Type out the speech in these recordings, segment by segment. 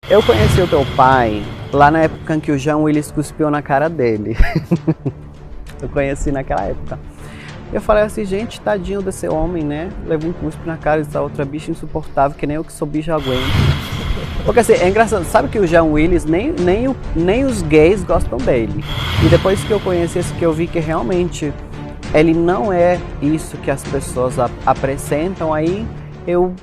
Eu conheci o teu pai lá na época em que o Jean Willis cuspiu na cara dele. Eu conheci naquela época. Eu falei assim, gente, tadinho desse homem, né? Levou um cuspe na cara dessa outra bicha insuportável, que nem eu que sou bicho aguento. Porque assim, é engraçado, sabe que o Jean Willis, nem os gays gostam dele. E depois que eu conheci esse, que eu vi que realmente ele não é isso que as pessoas apresentam, aí eu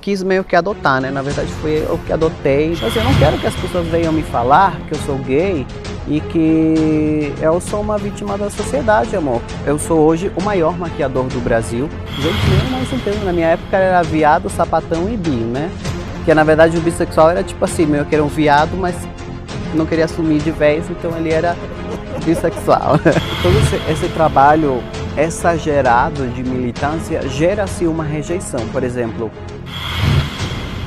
quis meio que adotar, né? Na verdade foi eu que adotei. Então, assim, eu não quero que as pessoas venham me falar que eu sou gay e que eu sou uma vítima da sociedade, amor. Eu sou hoje o maior maquiador do Brasil. Gente, nem mais entendo. Na minha época era viado, sapatão e bi, né? Que na verdade o bissexual era tipo assim, meio que era um viado, mas não queria assumir de vez, então ele era bissexual. Todo esse trabalho exagerado de militância gera-se uma rejeição. Por exemplo,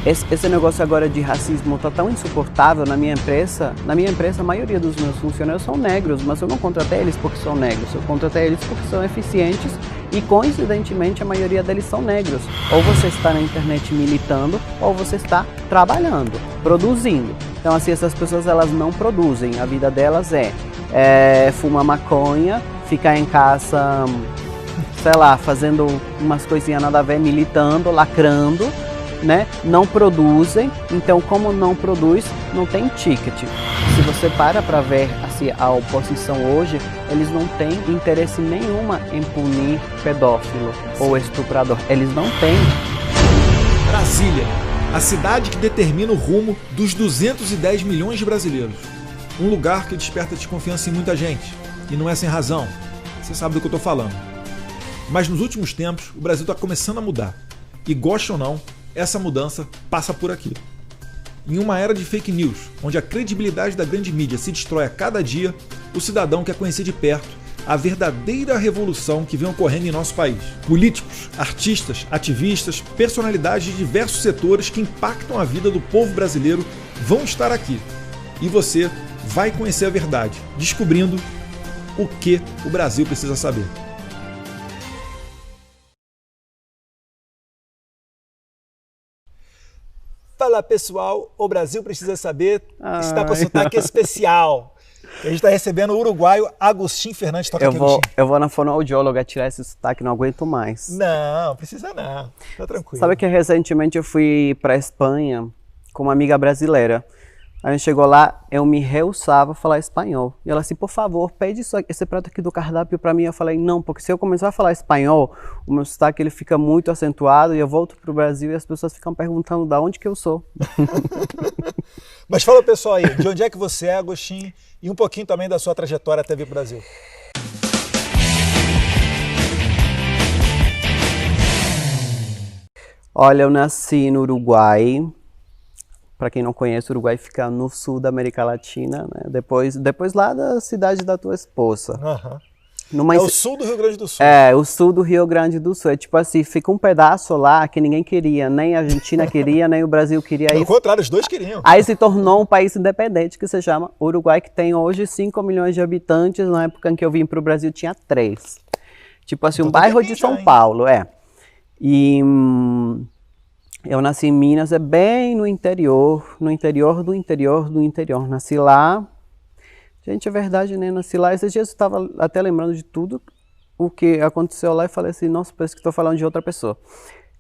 esse negócio agora de racismo tá tão insuportável na minha empresa. Na minha empresa, a maioria dos meus funcionários são negros, mas eu não contratei eles porque são negros, eu contratei eles porque são eficientes e, coincidentemente, a maioria deles são negros. Ou você está na internet militando, ou você está trabalhando, produzindo. Então, assim, essas pessoas, elas não produzem, a vida delas é fumar maconha, ficar em casa, sei lá, fazendo umas coisinhas nada a ver, militando, lacrando, né? Não produzem, então como não produz, não tem ticket. Se você para ver assim, a oposição hoje, eles não têm interesse nenhuma em punir pedófilo ou estuprador, eles não têm. Brasília, a cidade que determina o rumo dos 210 milhões de brasileiros. Um lugar que desperta desconfiança em muita gente, e não é sem razão, você sabe do que eu estou falando. Mas nos últimos tempos, o Brasil está começando a mudar, e goste ou não, essa mudança passa por aqui. Em uma era de fake news, onde a credibilidade da grande mídia se destrói a cada dia, o cidadão quer conhecer de perto a verdadeira revolução que vem ocorrendo em nosso país. Políticos, artistas, ativistas, personalidades de diversos setores que impactam a vida do povo brasileiro vão estar aqui. E você vai conhecer a verdade, descobrindo o que o Brasil precisa saber. Fala pessoal, o Brasil precisa saber, está com sotaque especial. A gente está recebendo o uruguaio Agustín Fernandes. Toca aqui, Agustín. Eu vou na fonoaudióloga tirar esse sotaque, não aguento mais. Não, precisa não, tá tranquilo. Sabe que recentemente eu fui para Espanha com uma amiga brasileira. A gente chegou lá, eu me rehusava a falar espanhol. E ela assim, por favor, pede esse prato aqui do cardápio para mim. Eu falei, não, porque se eu começar a falar espanhol, o meu sotaque ele fica muito acentuado e eu volto pro Brasil e as pessoas ficam perguntando de onde que eu sou. Mas fala pessoal aí, de onde é que você é, Agustín? E um pouquinho também da sua trajetória até vir pro Brasil. Olha, eu nasci no Uruguai. Para quem não conhece, o Uruguai fica no sul da América Latina, né? Depois lá da cidade da tua esposa. É o sul do Rio Grande do Sul. É, o sul do Rio Grande do Sul. É tipo assim, fica um pedaço lá que ninguém queria, nem a Argentina queria, nem o Brasil queria. Pelo contrário, os dois queriam. Aí se tornou um país independente que se chama Uruguai, que tem hoje 5 milhões de habitantes. Na época em que eu vim para o Brasil tinha 3. Tipo assim, então, um bairro de São Paulo, E... eu nasci em Minas, é bem no interior do interior do interior. Nasci lá, gente, é verdade, né? Nasci lá. Esses dias eu estava até lembrando de tudo o que aconteceu lá e falei assim, nossa, parece que estou falando de outra pessoa.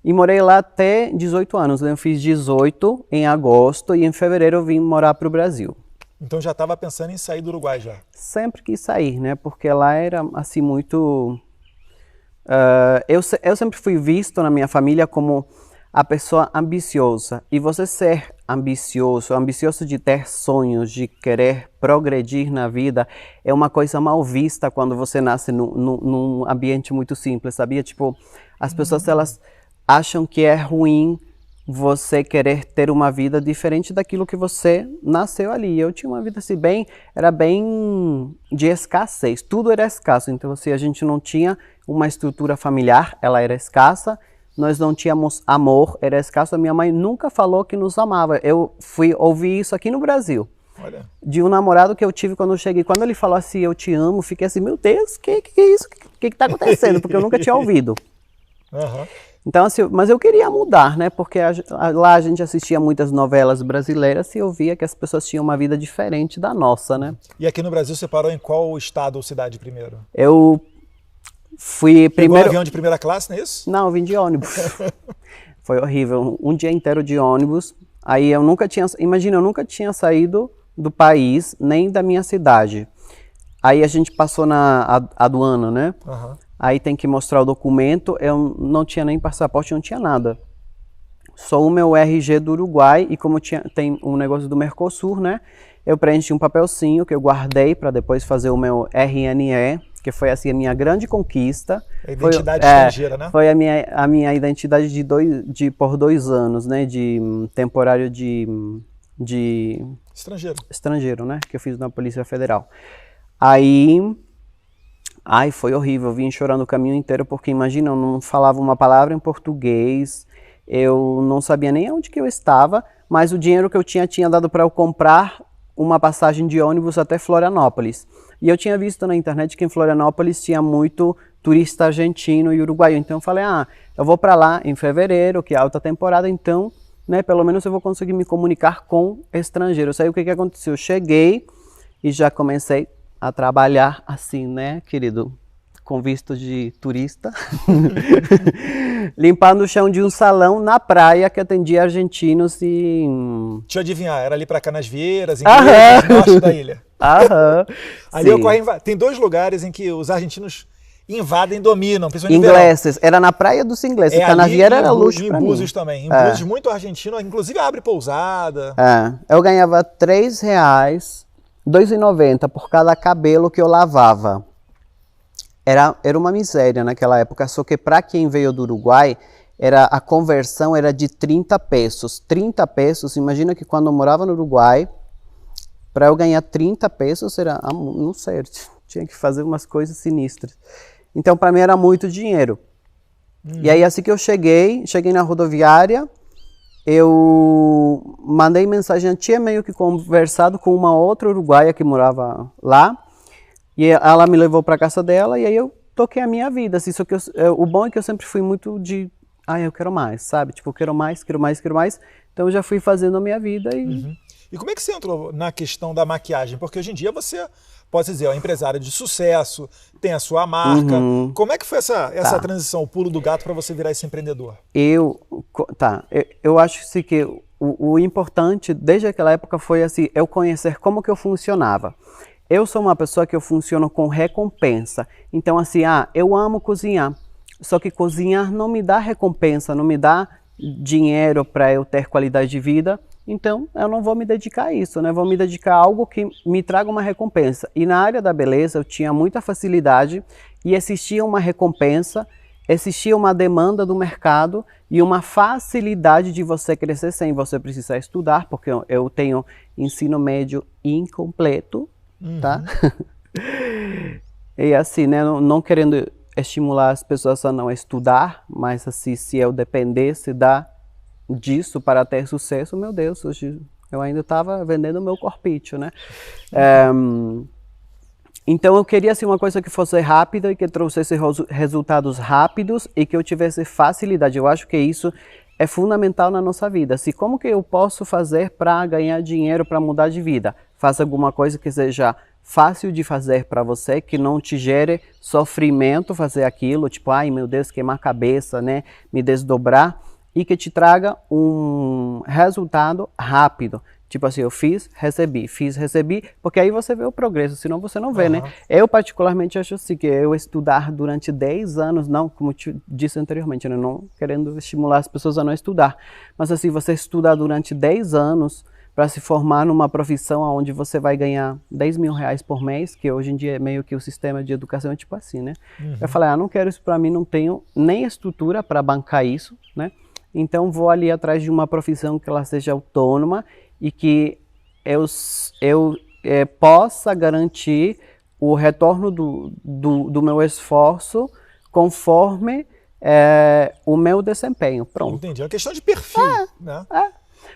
E morei lá até 18 anos, né? Eu fiz 18 em agosto e em fevereiro eu vim morar para o Brasil. Então já estava pensando em sair do Uruguai já? Sempre quis sair, né? Porque lá era assim muito... eu sempre fui visto na minha família como a pessoa ambiciosa. E você ser ambicioso de ter sonhos, de querer progredir na vida, é uma coisa mal vista quando você nasce num ambiente muito simples, sabia? Tipo, as pessoas elas acham que é ruim você querer ter uma vida diferente daquilo que você nasceu ali. Eu tinha uma vida assim era bem de escassez, tudo era escasso. Então assim, a gente não tinha uma estrutura familiar, ela era escassa. Nós não tínhamos amor, era escasso. A minha mãe nunca falou que nos amava. Eu fui ouvir isso aqui no Brasil. Olha. De um namorado que eu tive quando eu cheguei. Quando ele falou assim, eu te amo, fiquei assim, meu Deus, que é isso? O que está acontecendo? Porque eu nunca tinha ouvido. Então, assim, mas eu queria mudar, né? Porque lá a gente assistia muitas novelas brasileiras e eu via que as pessoas tinham uma vida diferente da nossa, né? E aqui no Brasil você parou em qual estado ou cidade primeiro? Eu fui Pegou primeiro... um avião de primeira classe, não é isso? Não, eu vim de ônibus. Foi horrível, um dia inteiro de ônibus. Aí eu nunca tinha... Imagina, eu nunca tinha saído do país, nem da minha cidade. Aí a gente passou na aduana, né? Uhum. Aí tem que mostrar o documento, eu não tinha nem passaporte, não tinha nada. Só o meu RG do Uruguai e como tem um negócio do Mercosul, né? Eu preenchi um papelzinho que eu guardei para depois fazer o meu RNE, que foi assim a minha grande conquista. A identidade estrangeira, né? Foi a minha identidade por 2 anos, né? De temporário de estrangeiro, né? Que eu fiz na Polícia Federal. Ai, foi horrível, eu vim chorando o caminho inteiro, porque imagina, eu não falava uma palavra em português, eu não sabia nem onde que eu estava, mas o dinheiro que eu tinha dado para eu comprar uma passagem de ônibus até Florianópolis. E eu tinha visto na internet que em Florianópolis tinha muito turista argentino e uruguaio, então eu falei, eu vou para lá em fevereiro, que é alta temporada, então, né, pelo menos eu vou conseguir me comunicar com estrangeiros. Aí o que aconteceu? Eu cheguei e já comecei a trabalhar assim, né, querido, com visto de turista, limpando o chão de um salão na praia que atendia argentinos e... Deixa eu adivinhar, era ali para Canasvieiras, ingleses, norte da ilha. Ali ocorre, tem 2 lugares em que os argentinos invadem e dominam, principalmente ingleses, era na praia dos ingleses, Canasvieiras era luxo para mim. Em Búzios também, em Búzios muito argentino, inclusive abre pousada. Eu ganhava R$3, R$2,90 por cada cabelo que eu lavava. Era uma miséria naquela época, só que para quem veio do Uruguai, a conversão era de 30 pesos. 30 pesos, imagina que quando eu morava no Uruguai, para eu ganhar 30 pesos, não sei, tinha que fazer umas coisas sinistras. Então para mim era muito dinheiro. E aí assim que eu cheguei na rodoviária, eu mandei mensagem, eu tinha meio que conversado com uma outra uruguaia que morava lá, e ela me levou para casa dela, e aí eu toquei a minha vida, assim, só que o bom é que eu sempre fui muito de, eu quero mais, sabe, tipo, eu quero mais, então eu já fui fazendo a minha vida e... E como é que você entrou na questão da maquiagem? Porque hoje em dia você, pode dizer, é um empresário de sucesso, tem a sua marca. Como é que foi essa transição, o pulo do gato para você virar esse empreendedor? Eu acho assim, que o importante desde aquela época foi assim, eu conhecer como que eu funcionava. Eu sou uma pessoa que eu funciono com recompensa. Então assim, eu amo cozinhar, só que cozinhar não me dá recompensa, não me dá dinheiro para eu ter qualidade de vida. Então, eu não vou me dedicar a isso, né? Vou me dedicar a algo que me traga uma recompensa. E na área da beleza, eu tinha muita facilidade e existia uma recompensa, existia uma demanda do mercado e uma facilidade de você crescer sem você precisar estudar, porque eu tenho ensino médio incompleto, tá? E assim, né? Não querendo estimular as pessoas a não estudar, mas assim, se eu dependesse disso para ter sucesso, meu Deus, hoje eu ainda estava vendendo o meu corpício, né? Então eu queria assim, uma coisa que fosse rápida e que trouxesse resultados rápidos e que eu tivesse facilidade. Eu acho que isso é fundamental na nossa vida. Assim, como que eu posso fazer para ganhar dinheiro, para mudar de vida? Faça alguma coisa que seja fácil de fazer para você, que não te gere sofrimento fazer aquilo, tipo, ai meu Deus, queimar a cabeça, né? Me desdobrar. E que te traga um resultado rápido. Tipo assim, eu fiz, recebi, porque aí você vê o progresso, senão você não vê, né? Eu particularmente acho assim, que eu estudar durante 10 anos, não, como te disse anteriormente, né? Não querendo estimular as pessoas a não estudar, mas assim, você estudar durante 10 anos para se formar numa profissão onde você vai ganhar R$10.000 por mês, que hoje em dia é meio que o sistema de educação é tipo assim, né? Eu falei, não quero isso para mim, não tenho nem estrutura para bancar isso, né? Então vou ali atrás de uma profissão que ela seja autônoma e que eu possa garantir o retorno do meu esforço conforme o meu desempenho. Pronto. Entendi. É uma questão de perfil, né?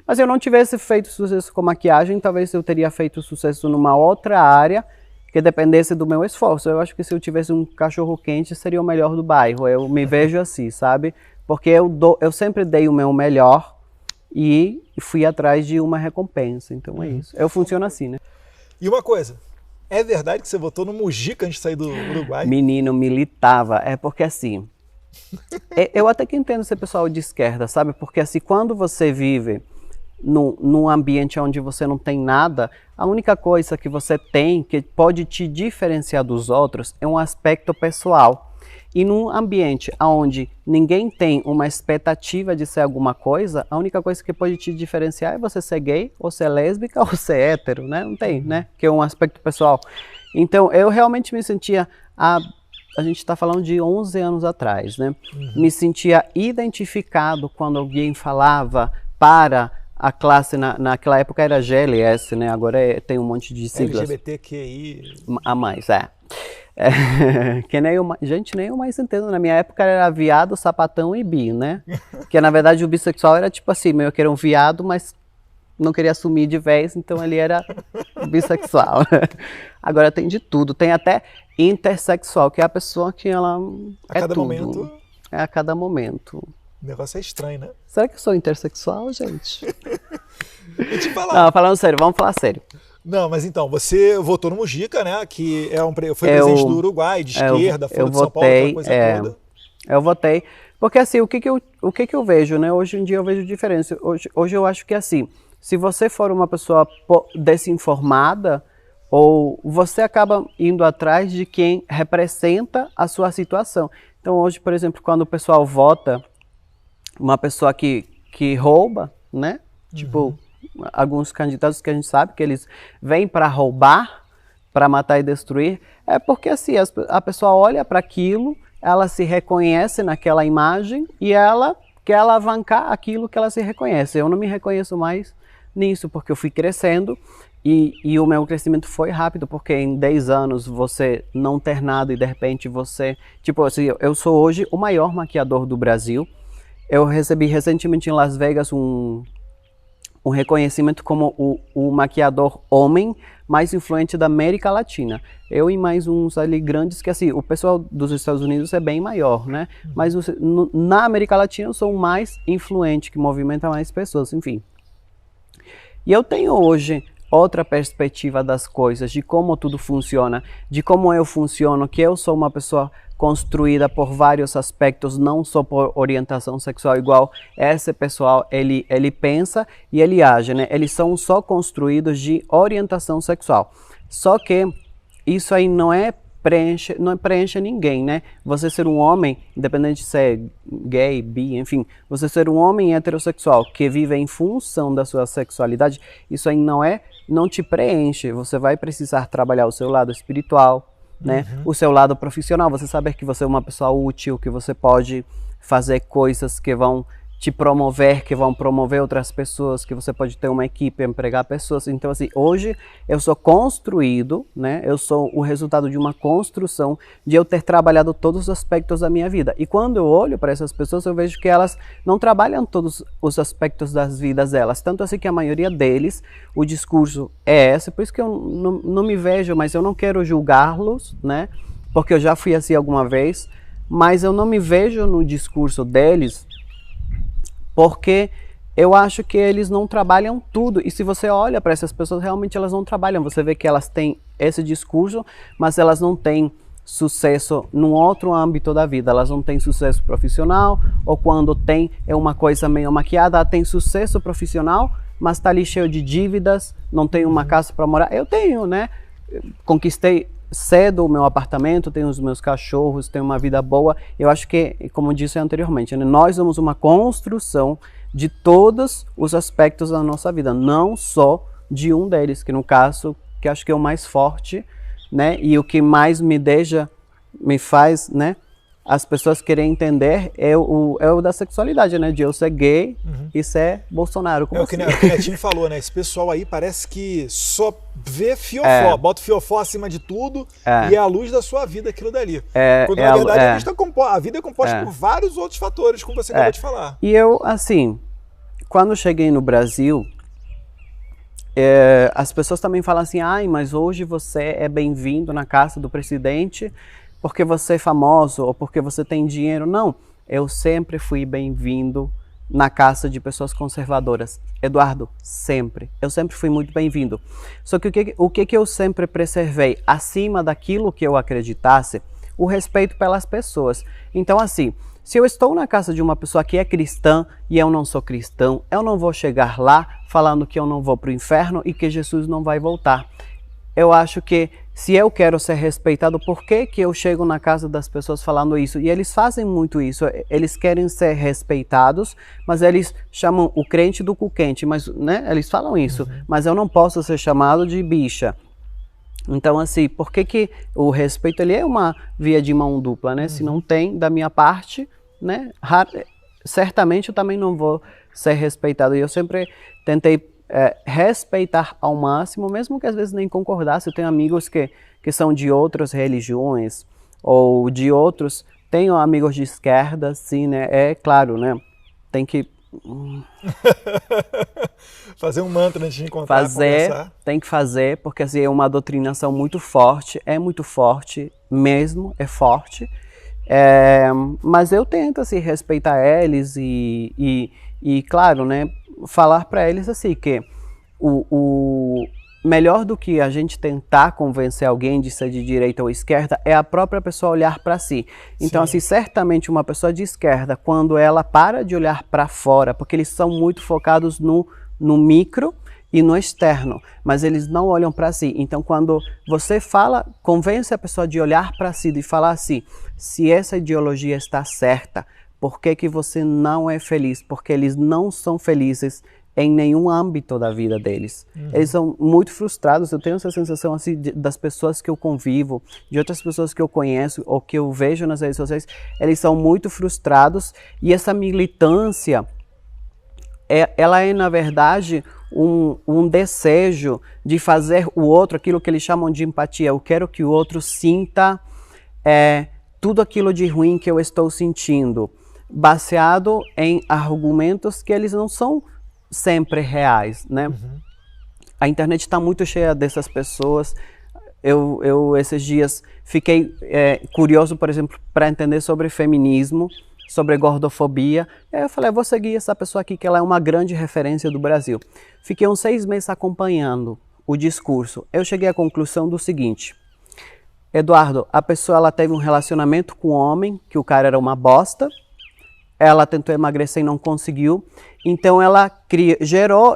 Mas se eu não tivesse feito sucesso com maquiagem, talvez eu teria feito sucesso numa outra área que dependesse do meu esforço. Eu acho que se eu tivesse um cachorro quente, seria o melhor do bairro. Eu me vejo assim, sabe? Porque eu sempre dei o meu melhor e fui atrás de uma recompensa. Então é isso. Eu funciono assim, né? E uma coisa, é verdade que você votou no Mujica antes de sair do Uruguai? Menino, militava. É porque assim, eu até que entendo ser pessoal de esquerda, sabe? Porque assim, quando você vive num ambiente onde você não tem nada, a única coisa que você tem que pode te diferenciar dos outros é um aspecto pessoal. E num ambiente onde ninguém tem uma expectativa de ser alguma coisa, a única coisa que pode te diferenciar é você ser gay, ou ser lésbica, ou ser hétero, né? Não tem, né? Que é um aspecto pessoal. Então, eu realmente me sentia... A gente está falando de 11 anos atrás, né? Me sentia identificado quando alguém falava para a classe, naquela época era GLS, né? Agora tem um monte de siglas. LGBTQI... A mais, que nem eu, gente, nem eu mais entendo. Na minha época era viado, sapatão e bi, né? Que na verdade o bissexual era tipo assim, meio que era um viado, mas não queria assumir de vez, então ele era bissexual. Agora tem de tudo, tem até intersexual, que é a pessoa que ela a cada momento. É a cada momento. O negócio é estranho, né? Será que eu sou intersexual, gente? E te falar. Não, falando sério, vamos falar sério. Não, mas então, você votou no Mujica, né? Que foi presidente do Uruguai, de esquerda, Folha de São Paulo, aquela coisa toda. Eu votei. Porque assim, o que eu vejo, né? Hoje em dia eu vejo diferença. Hoje eu acho que assim, se você for uma pessoa desinformada, ou você acaba indo atrás de quem representa a sua situação. Então hoje, por exemplo, quando o pessoal vota uma pessoa que rouba, né? Tipo, alguns candidatos que a gente sabe que eles vêm para roubar, para matar e destruir, é porque assim, a pessoa olha para aquilo, ela se reconhece naquela imagem e ela quer alavancar aquilo que ela se reconhece. Eu não me reconheço mais nisso, porque eu fui crescendo e o meu crescimento foi rápido, porque em 10 anos você não ter nada e de repente você... Tipo assim, eu sou hoje o maior maquiador do Brasil. Eu recebi recentemente em Las Vegas um reconhecimento como o maquiador homem mais influente da América Latina. Eu e mais uns ali grandes, que assim, o pessoal dos Estados Unidos é bem maior, né? Mas na América Latina eu sou o mais influente, que movimenta mais pessoas, enfim. E eu tenho hoje outra perspectiva das coisas, de como tudo funciona, de como eu funciono, que eu sou uma pessoa construída por vários aspectos, não só por orientação sexual, igual esse pessoal, ele pensa e ele age, né? Eles são só construídos de orientação sexual. Só que isso aí não preenche ninguém, né? Você ser um homem, independente de ser gay, bi, enfim, você ser um homem heterossexual que vive em função da sua sexualidade, isso aí não te preenche. Você vai precisar trabalhar o seu lado espiritual, né? O seu lado profissional, você saber que você é uma pessoa útil, que você pode fazer coisas que vão te promover, que vão promover outras pessoas, que você pode ter uma equipe, empregar pessoas. Então assim, hoje eu sou construído, né? Eu sou o resultado de uma construção, de eu ter trabalhado todos os aspectos da minha vida. E quando eu olho para essas pessoas, eu vejo que elas não trabalham todos os aspectos das vidas delas. Tanto assim que a maioria deles, o discurso é esse, por isso que eu não me vejo, mas eu não quero julgá-los, né? Porque eu já fui assim alguma vez, mas eu não me vejo no discurso deles, porque eu acho que eles não trabalham tudo. E se você olha para essas pessoas, realmente elas não trabalham. Você vê que elas têm esse discurso, mas elas não têm sucesso num outro âmbito da vida. Elas não têm sucesso profissional, ou quando tem, é uma coisa meio maquiada. Ela tem sucesso profissional, mas está ali cheio de dívidas, não tem uma casa para morar. Eu tenho, né? Conquistei cedo o meu apartamento, tenho os meus cachorros, tenho uma vida boa. Eu acho que, como disse anteriormente, né, nós somos uma construção de todos os aspectos da nossa vida, não só de um deles, que no caso, que acho que é o mais forte, né, e o que mais me faz, né, as pessoas querem entender é o da sexualidade, né? De eu ser gay e ser Bolsonaro. Como o que o Netinho falou, né? Esse pessoal aí parece que só vê fiofó, bota o fiofó acima de tudo e é a luz da sua vida aquilo dali. Quando na verdade a vida é composta por vários outros fatores, como você acabou de falar. E eu, assim, quando cheguei no Brasil, as pessoas também falam assim, ai, mas hoje você é bem-vindo na casa do presidente porque você é famoso ou porque você tem dinheiro. Não, eu sempre fui bem-vindo na casa de pessoas conservadoras. Eduardo, sempre. Eu sempre fui muito bem-vindo. Só que o que eu sempre preservei, acima daquilo que eu acreditasse, o respeito pelas pessoas. Então, assim, se eu estou na casa de uma pessoa que é cristã e eu não sou cristão, eu não vou chegar lá falando que eu não vou para o inferno e que Jesus não vai voltar. Eu acho que se eu quero ser respeitado, por que eu chego na casa das pessoas falando isso? E eles fazem muito isso, eles querem ser respeitados, mas eles chamam o crente do cu quente, mas, né, eles falam isso, mas eu não posso ser chamado de bicha. Então, assim, por que o respeito ele é uma via de mão dupla, né? Se não tem da minha parte, né, certamente eu também não vou ser respeitado. E eu sempre tentei respeitar ao máximo, mesmo que às vezes nem concordasse. Eu tenho amigos que são de outras religiões ou de outros. Tenho amigos de esquerda, sim, né? É claro, né? Tem que fazer um mantra antes de encontrar, conversar. Tem que fazer, porque assim, é uma doutrinação muito forte mesmo, é forte. Mas eu tento assim, respeitar eles e claro, né, falar para eles assim que o melhor do que a gente tentar convencer alguém de ser de direita ou esquerda é a própria pessoa olhar para si. Então, assim, certamente uma pessoa de esquerda, quando ela para de olhar para fora, porque eles são muito focados no micro e no externo, mas eles não olham para si. Então, quando você convence a pessoa de olhar para si, de falar assim, se essa ideologia está certa, por que você não é feliz? Porque eles não são felizes em nenhum âmbito da vida deles. Eles são muito frustrados. Eu tenho essa sensação assim das pessoas que eu convivo, de outras pessoas que eu conheço ou que eu vejo nas redes sociais, eles são muito frustrados e essa militância, ela é na verdade um desejo de fazer o outro, aquilo que eles chamam de empatia. Eu quero que o outro sinta tudo aquilo de ruim que eu estou sentindo, baseado em argumentos que eles não são sempre reais, né? A internet está muito cheia dessas pessoas. Eu esses dias fiquei curioso, por exemplo, para entender sobre feminismo, sobre gordofobia. Eu falei, vou seguir essa pessoa aqui, que ela é uma grande referência do Brasil. Fiquei uns 6 meses acompanhando o discurso. Eu cheguei à conclusão do seguinte: Eduardo, a pessoa ela teve um relacionamento com um homem, que o cara era uma bosta, ela tentou emagrecer e não conseguiu, então ela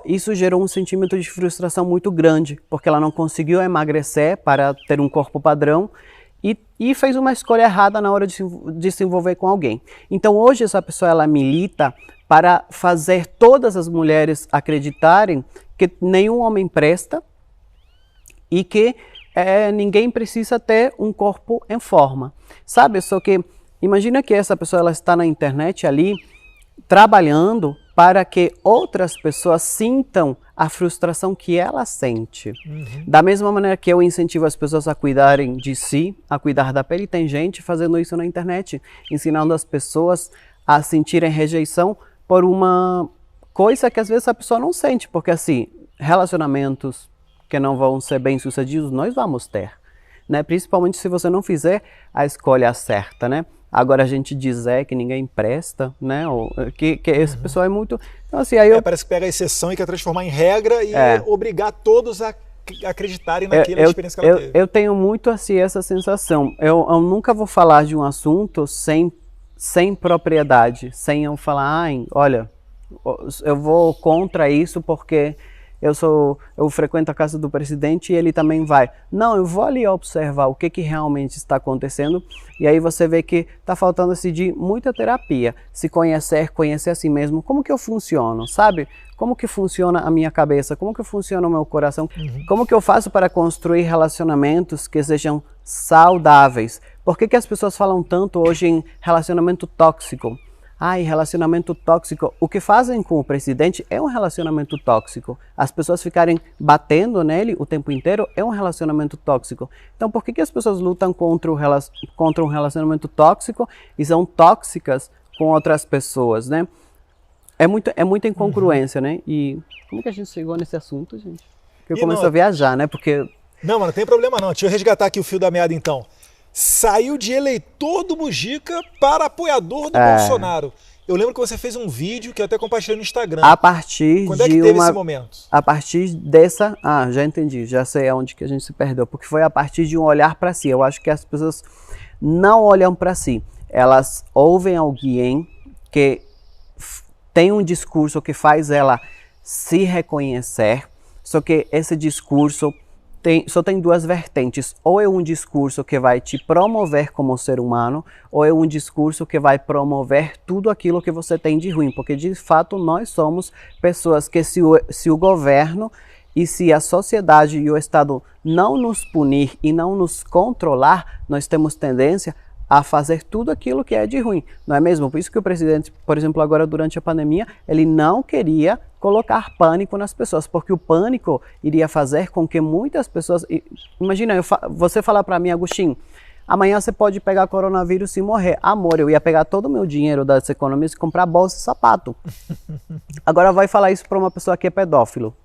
isso gerou um sentimento de frustração muito grande, porque ela não conseguiu emagrecer para ter um corpo padrão e fez uma escolha errada na hora de se envolver com alguém. Então hoje essa pessoa ela milita para fazer todas as mulheres acreditarem que nenhum homem presta e que ninguém precisa ter um corpo em forma, sabe? Só que imagina que essa pessoa ela está na internet ali trabalhando para que outras pessoas sintam a frustração que ela sente. Da mesma maneira que eu incentivo as pessoas a cuidarem de si, a cuidar da pele, tem gente fazendo isso na internet, ensinando as pessoas a sentirem rejeição por uma coisa que às vezes a pessoa não sente, porque assim, relacionamentos que não vão ser bem-sucedidos, nós vamos ter, né? Principalmente se você não fizer a escolha certa, né? Agora a gente dizer que ninguém presta, né? Ou, que esse pessoal é muito... Então, assim, aí parece que pega a exceção e quer transformar em regra e obrigar todos a acreditarem naquela experiência que ela teve. Eu tenho muito assim essa sensação. Eu nunca vou falar de um assunto sem propriedade, sem eu falar, olha, eu vou contra isso porque eu frequento a casa do presidente e ele também vai. Não, eu vou ali observar o que realmente está acontecendo e aí você vê que está faltando assim, de muita terapia, se conhecer a si mesmo, como que eu funciono, sabe? Como que funciona a minha cabeça, como que funciona o meu coração, como que eu faço para construir relacionamentos que sejam saudáveis. Por que as pessoas falam tanto hoje em relacionamento tóxico? Relacionamento tóxico. O que fazem com o presidente é um relacionamento tóxico. As pessoas ficarem batendo nele o tempo inteiro é um relacionamento tóxico. Então, por que as pessoas lutam contra um relacionamento tóxico e são tóxicas com outras pessoas, né? É muita incongruência, né? E como que a gente chegou nesse assunto, gente? Eu começo a viajar, né? Porque... Não, mas não tem problema não. Deixa eu resgatar aqui o fio da meada, então. saiu de eleitor do Mujica para apoiador do Bolsonaro. Eu lembro que você fez um vídeo que eu até compartilhei no Instagram. A partir Quando é que teve esse momento? A partir dessa... Ah, já entendi, já sei aonde que a gente se perdeu. Porque foi a partir de um olhar para si. Eu acho que as pessoas não olham para si. Elas ouvem alguém que tem um discurso que faz ela se reconhecer, só que esse discurso só tem duas vertentes. Ou é um discurso que vai te promover como ser humano, ou é um discurso que vai promover tudo aquilo que você tem de ruim. Porque, de fato, nós somos pessoas que se o governo e se a sociedade e o Estado não nos punir e não nos controlar, nós temos tendência a fazer tudo aquilo que é de ruim, não é mesmo? Por isso que o presidente, por exemplo, agora durante a pandemia, ele não queria colocar pânico nas pessoas, porque o pânico iria fazer com que muitas pessoas... Imagina, você falar para mim, Agostinho, amanhã você pode pegar coronavírus e morrer. Amor, eu ia pegar todo o meu dinheiro das economias e comprar bolsa e sapato. Agora vai falar isso para uma pessoa que é pedófilo.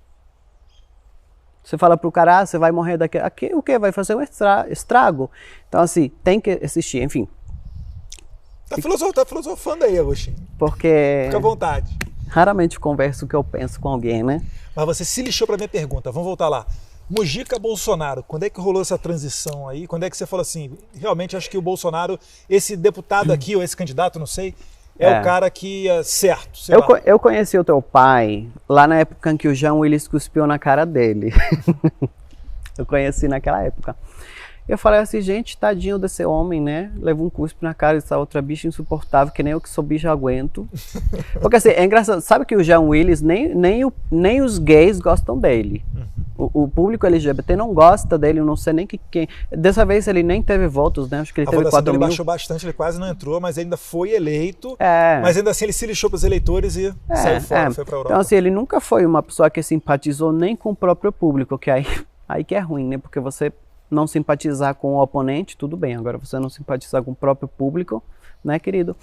Você fala pro cara, você vai morrer daqui. Aqui o que? Vai fazer um estrago. Então, assim, tem que existir, enfim. Tá filosofando aí, Agostinho. Porque... Fica à vontade. Raramente converso o que eu penso com alguém, né? Mas você se lixou pra minha pergunta. Vamos voltar lá. Mujica, Bolsonaro, quando é que rolou essa transição aí? Quando é que você falou assim, realmente acho que o Bolsonaro, esse deputado aqui, ou esse candidato, não sei... É o cara que é certo. Eu conheci o teu pai lá na época em que o Jean Willis cuspiu na cara dele. Eu conheci naquela época. Eu falei assim, gente, tadinho desse homem, né? Levou um cuspe na cara dessa outra bicha insuportável, que nem eu que sou bicho aguento. Porque assim, é engraçado, sabe que o Jean Willis, nem os gays gostam dele. O público LGBT não gosta dele, eu não sei nem quem. Dessa vez ele nem teve votos, né? Acho que ele teve 4 mil. Ele baixou bastante, ele quase não entrou, mas ainda foi eleito. Mas ainda assim ele se lixou para os eleitores e saiu fora, foi para a Europa. Então assim, ele nunca foi uma pessoa que simpatizou nem com o próprio público, que aí que é ruim, né? Porque você não simpatizar com o oponente, tudo bem. Agora você não simpatizar com o próprio público, né, querido?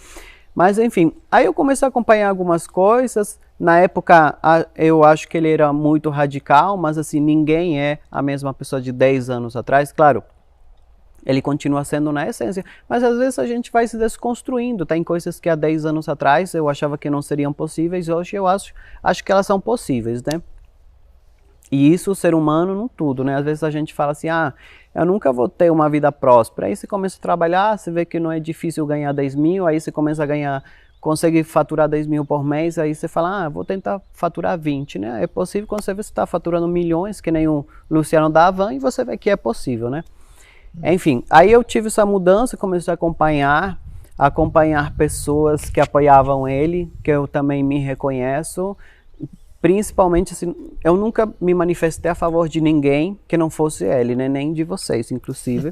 Mas enfim, aí eu comecei a acompanhar algumas coisas. Na época eu acho que ele era muito radical, mas assim, ninguém é a mesma pessoa de 10 anos atrás. Claro, ele continua sendo na essência, mas às vezes a gente vai se desconstruindo. Tem coisas que há 10 anos atrás eu achava que não seriam possíveis, hoje eu acho que elas são possíveis, né? E isso o ser humano não tudo, né? Às vezes a gente fala assim, eu nunca vou ter uma vida próspera. Aí você começa a trabalhar, você vê que não é difícil ganhar 10 mil, aí você começa a ganhar, consegue faturar 10 mil por mês, aí você fala, vou tentar faturar 20, né? É possível quando você vê que você está faturando milhões, que nem o Luciano da Havan, e você vê que é possível, né? Enfim, aí eu tive essa mudança, comecei a acompanhar pessoas que apoiavam ele, que eu também me reconheço. Principalmente, assim, eu nunca me manifestei a favor de ninguém que não fosse ele, né? Nem de vocês, inclusive.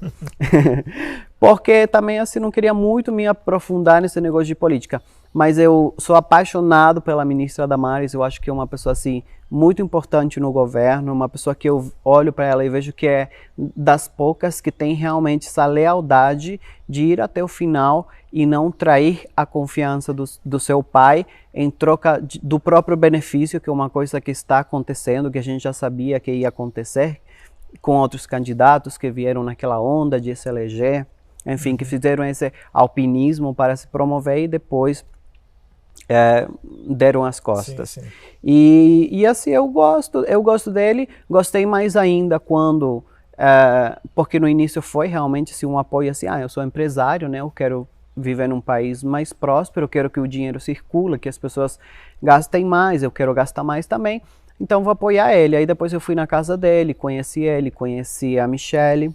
Porque também, assim, não queria muito me aprofundar nesse negócio de política. Mas eu sou apaixonado pela ministra Damares, eu acho que é uma pessoa, assim, muito importante no governo, uma pessoa que eu olho para ela e vejo que é das poucas que tem realmente essa lealdade de ir até o final e não trair a confiança do seu pai em troca do próprio benefício, que é uma coisa que está acontecendo, que a gente já sabia que ia acontecer com outros candidatos que vieram naquela onda de se eleger, enfim, que fizeram esse alpinismo para se promover e depois deram as costas. Sim, sim. E assim, eu gosto dele, gostei mais ainda quando, porque no início foi realmente assim, um apoio assim, eu sou empresário, né, eu quero viver num país mais próspero, eu quero que o dinheiro circule, que as pessoas gastem mais, eu quero gastar mais também, então vou apoiar ele. Aí depois eu fui na casa dele, conheci a Michelle.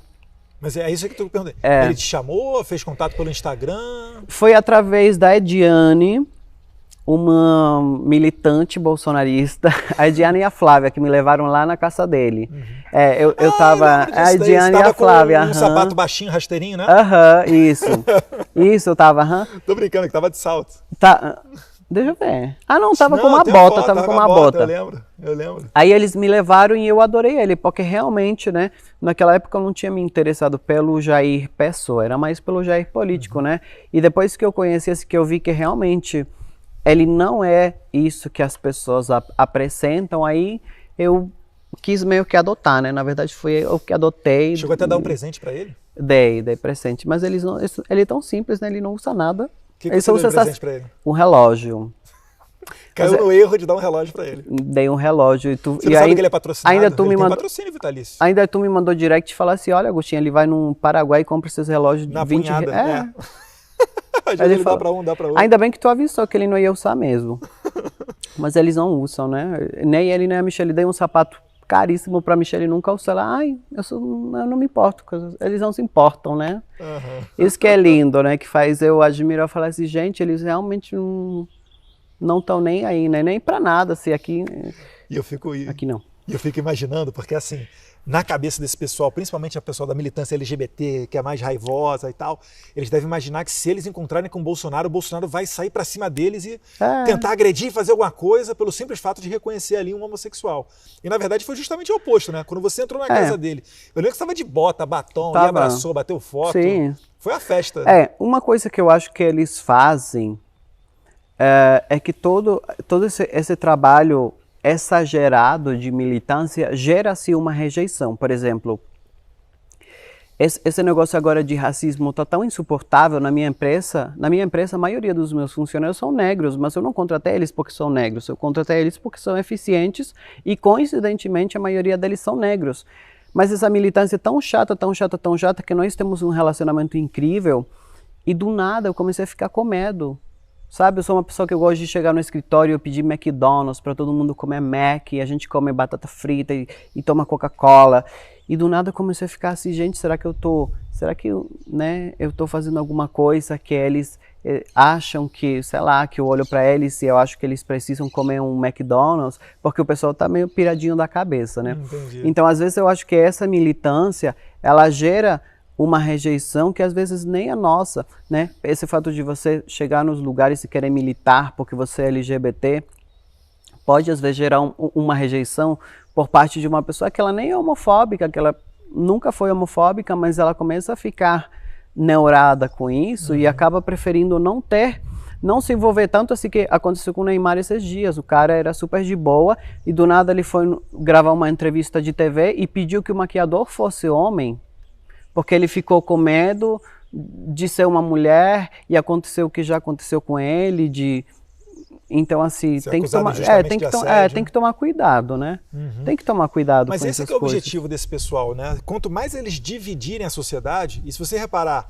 Mas é isso que eu perguntei. Ele te chamou, fez contato pelo Instagram? Foi através da Ediane, uma militante bolsonarista, a Ediane e a Flávia, que me levaram lá na casa dele. Eu tava, a Ediane e a Flávia. Com um sapato baixinho, rasteirinho, né? Isso, eu tava. Tô brincando, que tava de salto. Deixa eu ver. Tava com uma bota, tava com uma bota. Eu lembro. Aí eles me levaram e eu adorei ele, porque realmente, né, naquela época eu não tinha me interessado pelo Jair pessoa, era mais pelo Jair político, né? E depois que eu conheci esse, que eu vi que realmente ele não é isso que as pessoas apresentam, aí eu quis meio que adotar, né? Na verdade foi eu que adotei. Chegou até a dar um presente pra ele? Dei presente. Mas ele é tão simples, né? Ele não usa nada. O que Ele você deu de presente pra ele? Um relógio. Caiu no erro de dar um relógio pra ele. Dei um relógio. Você não sabe que ele é patrocinado? Ainda tu ele me tem mandou, patrocínio vitalício. ainda tu me mandou direct e falar assim, olha, Agostinho, ele vai no Paraguai e compra esses relógios Na de 20 punhada, reais. Às vezes ele dá pra um, dá pra outro. Ainda bem que tu avisou que ele não ia usar mesmo. Mas eles não usam, né? Nem ele, nem a Michelle. Dei um sapato caríssimo pra Michelle nunca usar. Ela, eu não me importo. Eles não se importam, né? Isso que é lindo, né? Que faz eu admirar. Eu falar assim, gente, eles realmente não estão nem aí, né? Nem pra nada, assim, aqui... E eu fico... Aqui não. E eu fico imaginando, porque assim, na cabeça desse pessoal, principalmente a pessoa da militância LGBT, que é mais raivosa e tal, eles devem imaginar que se eles encontrarem com o Bolsonaro vai sair pra cima deles e tentar agredir, fazer alguma coisa pelo simples fato de reconhecer ali um homossexual. E na verdade foi justamente o oposto, né? Quando você entrou na casa dele, eu lembro que você estava de bota, batom, e abraçou, bateu foto. Sim. Foi a festa. Uma coisa que eu acho que eles fazem é que todo esse trabalho exagerado de militância gera-se uma rejeição. Por exemplo, esse negócio agora de racismo está tão insuportável na minha empresa. Na minha empresa, a maioria dos meus funcionários são negros, mas eu não contratei eles porque são negros, eu contratei eles porque são eficientes e, coincidentemente, a maioria deles são negros. Mas essa militância é tão chata, tão chata, tão chata, que nós temos um relacionamento incrível e, do nada, eu comecei a ficar com medo. Sabe, eu sou uma pessoa que eu gosto de chegar no escritório e pedir McDonald's para todo mundo comer Mac, e a gente come batata frita e toma Coca-Cola. E do nada eu comecei a ficar assim, gente, será que eu tô fazendo alguma coisa que eles acham que, sei lá, que eu olho para eles e eu acho que eles precisam comer um McDonald's, porque o pessoal tá meio piradinho da cabeça, né? Entendi. Então, às vezes eu acho que essa militância, ela gera uma rejeição que às vezes nem é nossa, né? Esse fato de você chegar nos lugares e querer militar porque você é LGBT, pode às vezes gerar uma rejeição por parte de uma pessoa que ela nem é homofóbica, que ela nunca foi homofóbica, mas ela começa a ficar neurada com isso e acaba preferindo não se envolver tanto, assim que aconteceu com o Neymar esses dias. O cara era super de boa e do nada ele foi gravar uma entrevista de TV e pediu que o maquiador fosse homem, porque ele ficou com medo de ser uma mulher e aconteceu o que já aconteceu com ele, então assim, tem que tomar cuidado, né? Tem que tomar cuidado com essas coisas. Mas esse é o objetivo desse pessoal, né? Quanto mais eles dividirem a sociedade, e se você reparar,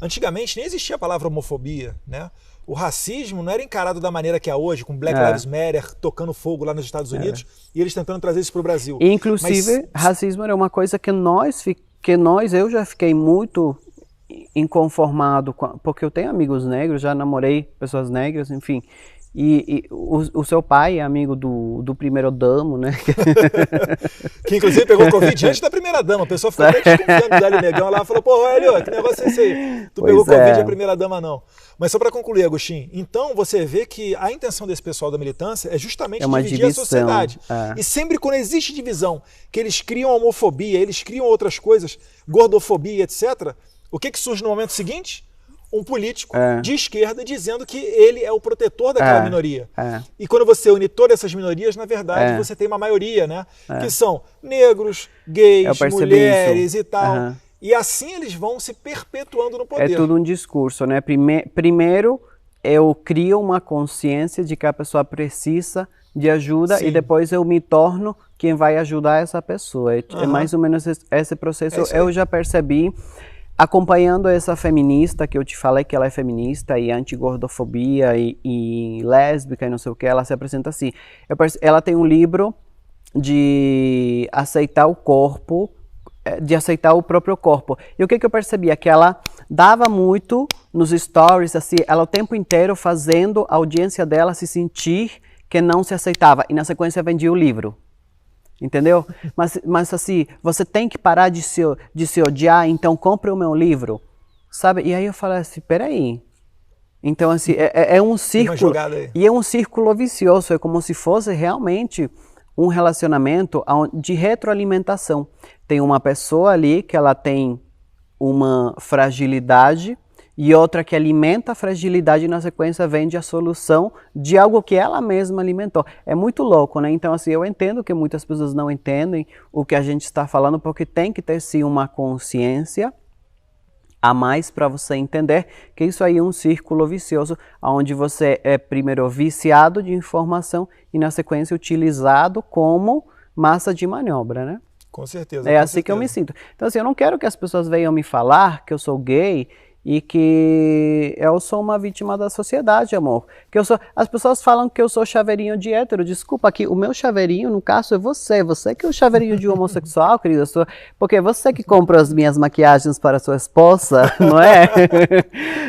antigamente nem existia a palavra homofobia, né? O racismo não era encarado da maneira que é hoje, com Black Lives Matter tocando fogo lá nos Estados Unidos e eles tentando trazer isso para o Brasil. Inclusive, racismo era uma coisa que eu já fiquei muito inconformado, porque eu tenho amigos negros, já namorei pessoas negras, enfim, e o seu pai é amigo do primeiro damo, né? Que inclusive pegou Covid antes da primeira dama, a pessoa ficou até desconfiando do Hélio Negão, ela falou, pô, Hélio, que negócio é esse aí? Tu pegou Covid a primeira dama não. Mas só para concluir, Agostinho, então você vê que a intenção desse pessoal da militância é justamente dividir a sociedade. E sempre quando existe divisão, que eles criam homofobia, eles criam outras coisas, gordofobia, etc., o que surge no momento seguinte? Um político de esquerda dizendo que ele é o protetor daquela minoria. E quando você une todas essas minorias, na verdade, você tem uma maioria, né? Que são negros, gays, mulheres e tal. E assim eles vão se perpetuando no poder. É tudo um discurso, né? Primeiro, eu crio uma consciência de que a pessoa precisa de ajuda e depois eu me torno quem vai ajudar essa pessoa. É mais ou menos esse processo. Eu já percebi, acompanhando essa feminista que eu te falei que ela é feminista e anti-gordofobia e lésbica e não sei o que, ela se apresenta assim. Ela tem um livro de aceitar o corpo, de aceitar o próprio corpo. E o que eu percebi é que ela dava muito nos stories, assim, ela o tempo inteiro fazendo a audiência dela se sentir que não se aceitava. E na sequência vendia o livro. Entendeu? Mas assim, você tem que parar de se odiar, então compre o meu livro. Sabe? E aí eu falei assim, peraí. Então assim, é um círculo. E é um círculo vicioso, é como se fosse realmente um relacionamento de retroalimentação. Tem uma pessoa ali que ela tem uma fragilidade e outra que alimenta a fragilidade e na sequência vende a solução de algo que ela mesma alimentou. É muito louco, né? Então assim, eu entendo que muitas pessoas não entendem o que a gente está falando porque tem que ter sim uma consciência a mais para você entender que isso aí é um círculo vicioso, onde você é primeiro viciado de informação e na sequência utilizado como massa de manobra, né? Com certeza. É assim que eu me sinto. Então assim, eu não quero que as pessoas venham me falar que eu sou gay e que eu sou uma vítima da sociedade, amor. Que eu sou... As pessoas falam que eu sou chaveirinho de hétero. Desculpa, que o meu chaveirinho, no caso, é você. Você que é o chaveirinho de homossexual, querida. Porque é você que compra as minhas maquiagens para sua esposa, não é?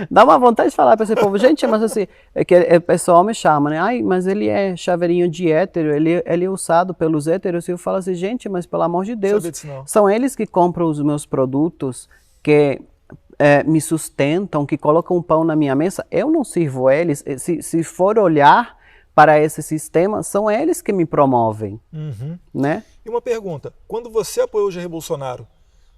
Dá uma vontade de falar para esse povo. Gente, mas assim, é que o pessoal me chama, né? Ai, mas ele é chaveirinho de hétero, ele é usado pelos héteros. E eu falo assim, gente, mas pelo amor de Deus, são eles que compram os meus produtos, que... me sustentam, que colocam pão na minha mesa, eu não sirvo eles. Se for olhar para esse sistema, são eles que me promovem. Né? E uma pergunta, quando você apoiou o Jair Bolsonaro,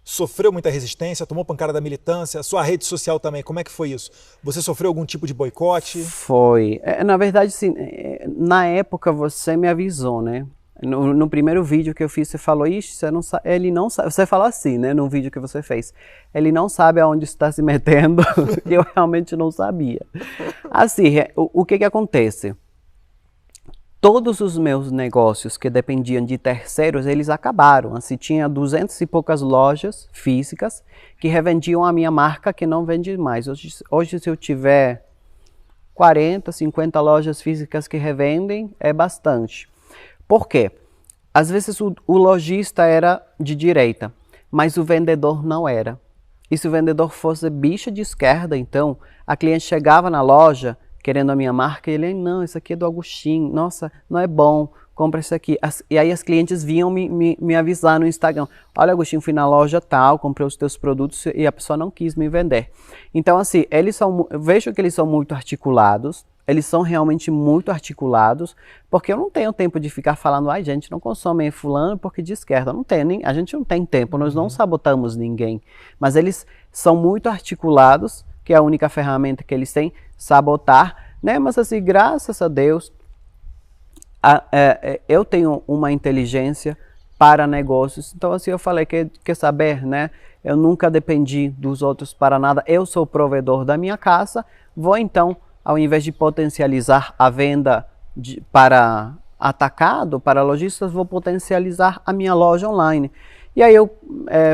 sofreu muita resistência, tomou pancada da militância, sua rede social também, como é que foi isso? Você sofreu algum tipo de boicote? Foi. Na verdade, sim, na época você me avisou, né? No primeiro vídeo que eu fiz, você falou, ixi, ele não sabe, você falou assim, né, no vídeo que você fez, ele não sabe aonde está se metendo, e eu realmente não sabia. Assim, o que acontece? Todos os meus negócios que dependiam de terceiros, eles acabaram. Assim, tinha 200 e poucas lojas físicas que revendiam a minha marca, que não vende mais. Hoje se eu tiver 40, 50 lojas físicas que revendem, é bastante. Por quê? Às vezes o lojista era de direita, mas o vendedor não era. E se o vendedor fosse bicha de esquerda, então, a cliente chegava na loja querendo a minha marca e ele, não, isso aqui é do Agostinho, nossa, não é bom, compra isso aqui. E aí as clientes vinham me avisar no Instagram, olha Agostinho, fui na loja tal, comprei os teus produtos e a pessoa não quis me vender. Então assim, eu vejo que eles são muito articulados, eles são realmente muito articulados, porque eu não tenho tempo de ficar falando, ai gente, não consome fulano porque de esquerda. Não tem, a gente não tem tempo, nós não sabotamos ninguém. Mas eles são muito articulados, que é a única ferramenta que eles têm, sabotar, né? Mas assim, graças a Deus, eu tenho uma inteligência para negócios. Então assim, eu falei, quer saber, né? Eu nunca dependi dos outros para nada, eu sou o provedor da minha casa, vou então, ao invés de potencializar a venda para atacado, para lojistas, vou potencializar a minha loja online. E aí eu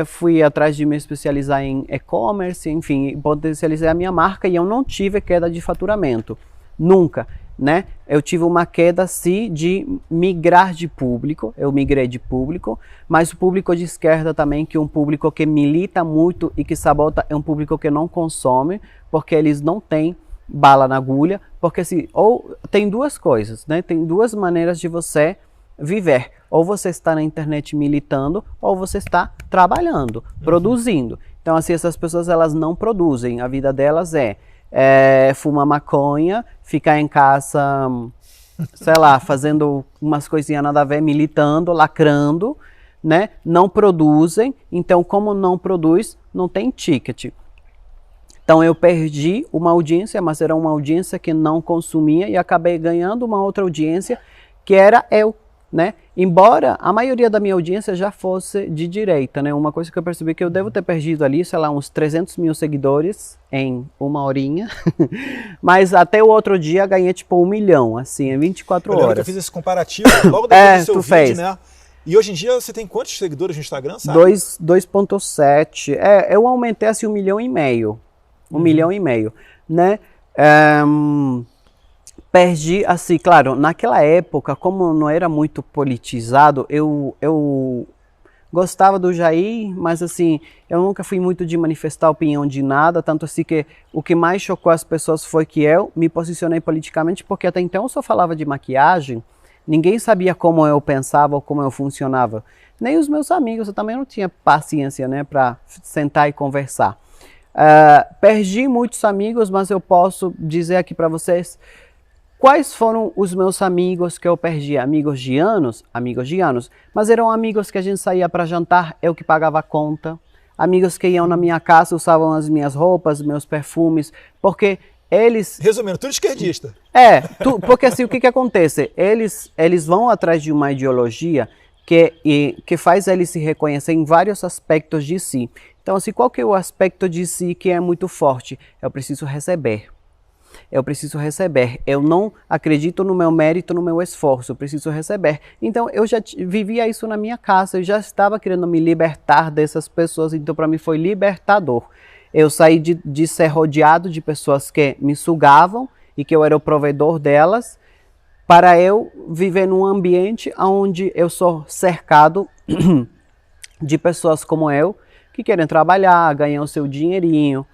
fui atrás de me especializar em e-commerce, enfim, potencializei a minha marca e eu não tive queda de faturamento, nunca, né? Eu tive uma queda sim de migrar de público, eu migrei de público, mas o público de esquerda também, que é um público que milita muito e que sabota, é um público que não consome, porque eles não têm bala na agulha, porque assim, ou tem duas coisas, né? Tem duas maneiras de você viver. Ou você está na internet militando, ou você está trabalhando, produzindo. Então assim, essas pessoas elas não produzem, a vida delas fumar maconha, ficar em casa, sei lá, fazendo umas coisinhas nada a ver, militando, lacrando, né? Não produzem, então como não produz, não tem ticket. Então eu perdi uma audiência, mas era uma audiência que não consumia e acabei ganhando uma outra audiência que era eu, né? Embora a maioria da minha audiência já fosse de direita, né? Uma coisa que eu percebi que eu devo ter perdido ali, sei lá, uns 300 mil seguidores em uma horinha, mas até o outro dia ganhei tipo 1 milhão, assim, em 24 horas. Eu lembro que eu fiz esse comparativo logo depois do seu vídeo, fez. Né? E hoje em dia você tem quantos seguidores no Instagram, sabe? 2,7. Eu aumentei assim 1,5 milhão. 1,5 milhão, né? Perdi, assim, claro, naquela época, como não era muito politizado, eu gostava do Jair, mas assim, eu nunca fui muito de manifestar opinião de nada, tanto assim que o que mais chocou as pessoas foi que eu me posicionei politicamente, porque até então eu só falava de maquiagem, ninguém sabia como eu pensava ou como eu funcionava. Nem os meus amigos, eu também não tinha paciência, né, para sentar e conversar. Perdi muitos amigos, mas eu posso dizer aqui para vocês quais foram os meus amigos que eu perdi. Amigos de anos, mas eram amigos que a gente saía para jantar, eu que pagava a conta. Amigos que iam na minha casa, usavam as minhas roupas, meus perfumes, porque eles... Resumindo, tudo esquerdista. Porque assim, o que acontece? Eles vão atrás de uma ideologia que faz ele se reconhecer em vários aspectos de si. Então, assim, qual que é o aspecto de si que é muito forte? Eu preciso receber. Eu preciso receber. Eu não acredito no meu mérito, no meu esforço. Eu preciso receber. Então, eu já vivia isso na minha casa. Eu já estava querendo me libertar dessas pessoas. Então, para mim foi libertador. Eu saí de ser rodeado de pessoas que me sugavam e que eu era o provedor delas, para eu viver num ambiente onde eu sou cercado de pessoas como eu, que querem trabalhar, ganhar o seu dinheirinho,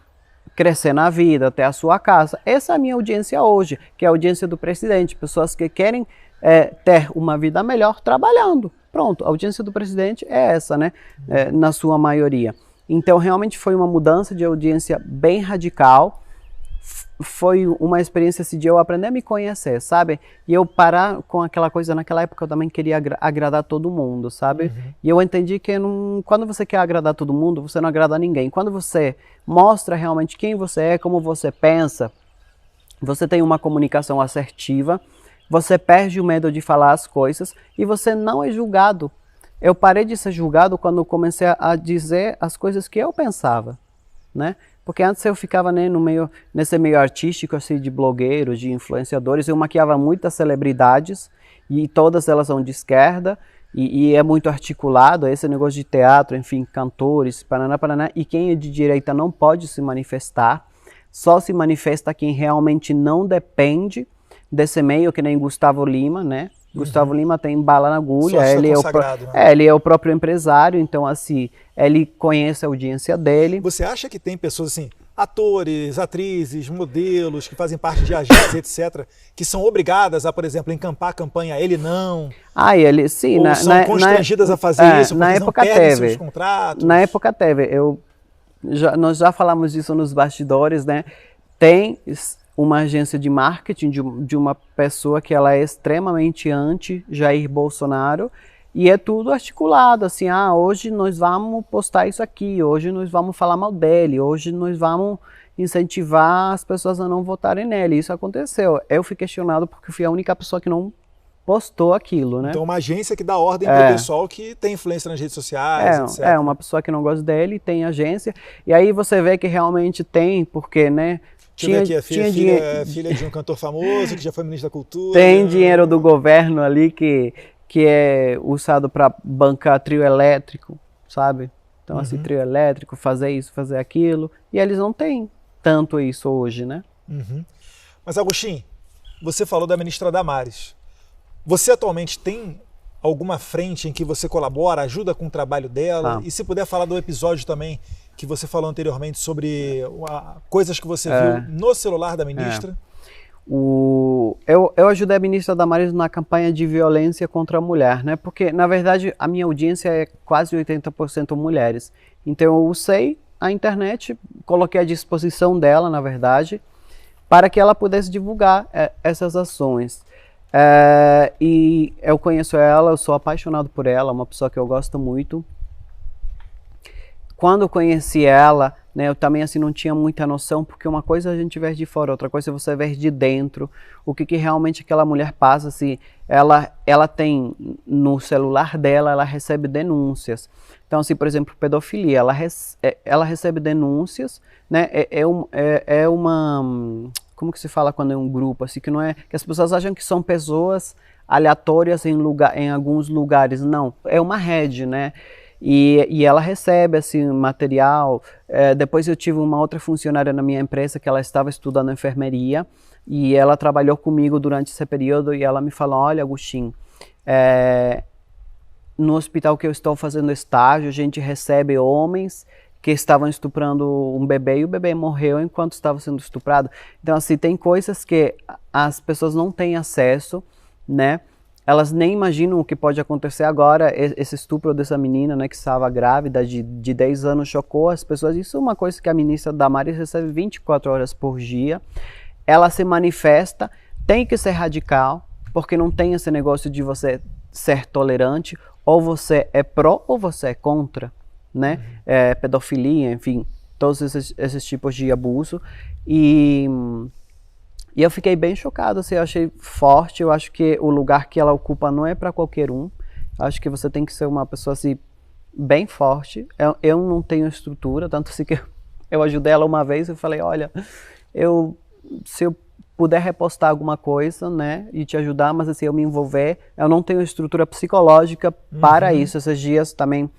crescer na vida, ter a sua casa. Essa é a minha audiência hoje, que é a audiência do presidente. Pessoas que querem ter uma vida melhor trabalhando. Pronto, a audiência do presidente é essa, né? Na sua maioria. Então, realmente foi uma mudança de audiência bem radical. Foi uma experiência assim, de eu aprender a me conhecer, sabe? E eu parar com aquela coisa, naquela época eu também queria agradar todo mundo, sabe? Uhum. E eu entendi que quando você quer agradar todo mundo, você não agrada ninguém. Quando você mostra realmente quem você é, como você pensa, você tem uma comunicação assertiva, você perde o medo de falar as coisas e você não é julgado. Eu parei de ser julgado quando eu comecei a dizer as coisas que eu pensava, né? Porque antes eu ficava, né, nesse meio artístico, assim, de blogueiros, de influenciadores, eu maquiava muitas celebridades e todas elas são de esquerda e é muito articulado, esse negócio de teatro, enfim, cantores, paraná, e quem é de direita não pode se manifestar, só se manifesta quem realmente não depende desse meio, que nem Gustavo Lima, né? Uhum. Gustavo Lima tem bala na agulha, ele é o próprio empresário, então assim, ele conhece a audiência dele. Você acha que tem pessoas assim, atores, atrizes, modelos, que fazem parte de agências, etc., que são obrigadas a, por exemplo, encampar a campanha, ele não? Ele sim. Ou são constrangidas a fazer isso, na época não perdem seus contratos? Na época teve, nós já falamos disso nos bastidores, né? Tem uma agência de marketing de uma pessoa que ela é extremamente anti-Jair Bolsonaro e é tudo articulado, assim, hoje nós vamos postar isso aqui, hoje nós vamos falar mal dele, hoje nós vamos incentivar as pessoas a não votarem nele. Isso aconteceu. Eu fui questionado porque fui a única pessoa que não postou aquilo, né? Então uma agência que dá ordem para o pessoal que tem influência nas redes sociais, etc. Uma pessoa que não gosta dele tem agência, e aí você vê que realmente tem, porque, né? Tinha filha de um cantor famoso que já foi ministro da Cultura. Tem dinheiro do governo ali que é usado para bancar trio elétrico, sabe? Então, assim, trio elétrico, fazer isso, fazer aquilo. E eles não têm tanto isso hoje, né? Uhum. Mas, Agostinho, você falou da ministra Damares. Você atualmente tem alguma frente em que você colabora, ajuda com o trabalho dela? E se puder falar do episódio também que você falou anteriormente sobre coisas que você viu no celular da ministra. Eu ajudei a ministra Damares na campanha de violência contra a mulher, né? Porque, na verdade, a minha audiência é quase 80% mulheres. Então, eu usei a internet, coloquei à disposição dela, na verdade, para que ela pudesse divulgar essas ações. E eu conheço ela, eu sou apaixonado por ela, uma pessoa que eu gosto muito. Quando eu conheci ela, né, eu também assim não tinha muita noção, porque uma coisa é a gente ver de fora, outra coisa é você ver de dentro, o que realmente aquela mulher passa, assim, ela tem no celular dela, ela recebe denúncias. Então, assim, por exemplo, pedofilia, ela recebe denúncias, né, é uma, como que se fala quando é um grupo, assim, que não é, que as pessoas acham que são pessoas aleatórias em alguns lugares, não, é uma rede, né. E ela recebe assim material. Depois eu tive uma outra funcionária na minha empresa que ela estava estudando enfermeria e ela trabalhou comigo durante esse período e ela me falou: olha, Agostinho, no hospital que eu estou fazendo estágio, a gente recebe homens que estavam estuprando um bebê e o bebê morreu enquanto estava sendo estuprado. Então, assim, tem coisas que as pessoas não têm acesso, né? Elas nem imaginam o que pode acontecer agora. Esse estupro dessa menina, né, que estava grávida de 10 anos, chocou as pessoas. Isso é uma coisa que a ministra Damares recebe 24 horas por dia. Ela se manifesta, tem que ser radical, porque não tem esse negócio de você ser tolerante, ou você é pró ou você é contra, né? Pedofilia, enfim, todos esses tipos de abuso. E eu fiquei bem chocado, assim, eu achei forte, eu acho que o lugar que ela ocupa não é para qualquer um, Acho que você tem que ser uma pessoa assim, bem forte. Eu não tenho estrutura, tanto assim que eu ajudei ela uma vez, eu falei, olha, se eu puder repostar alguma coisa, né, e te ajudar, mas assim, eu me envolver, eu não tenho estrutura psicológica para isso. Esses dias também,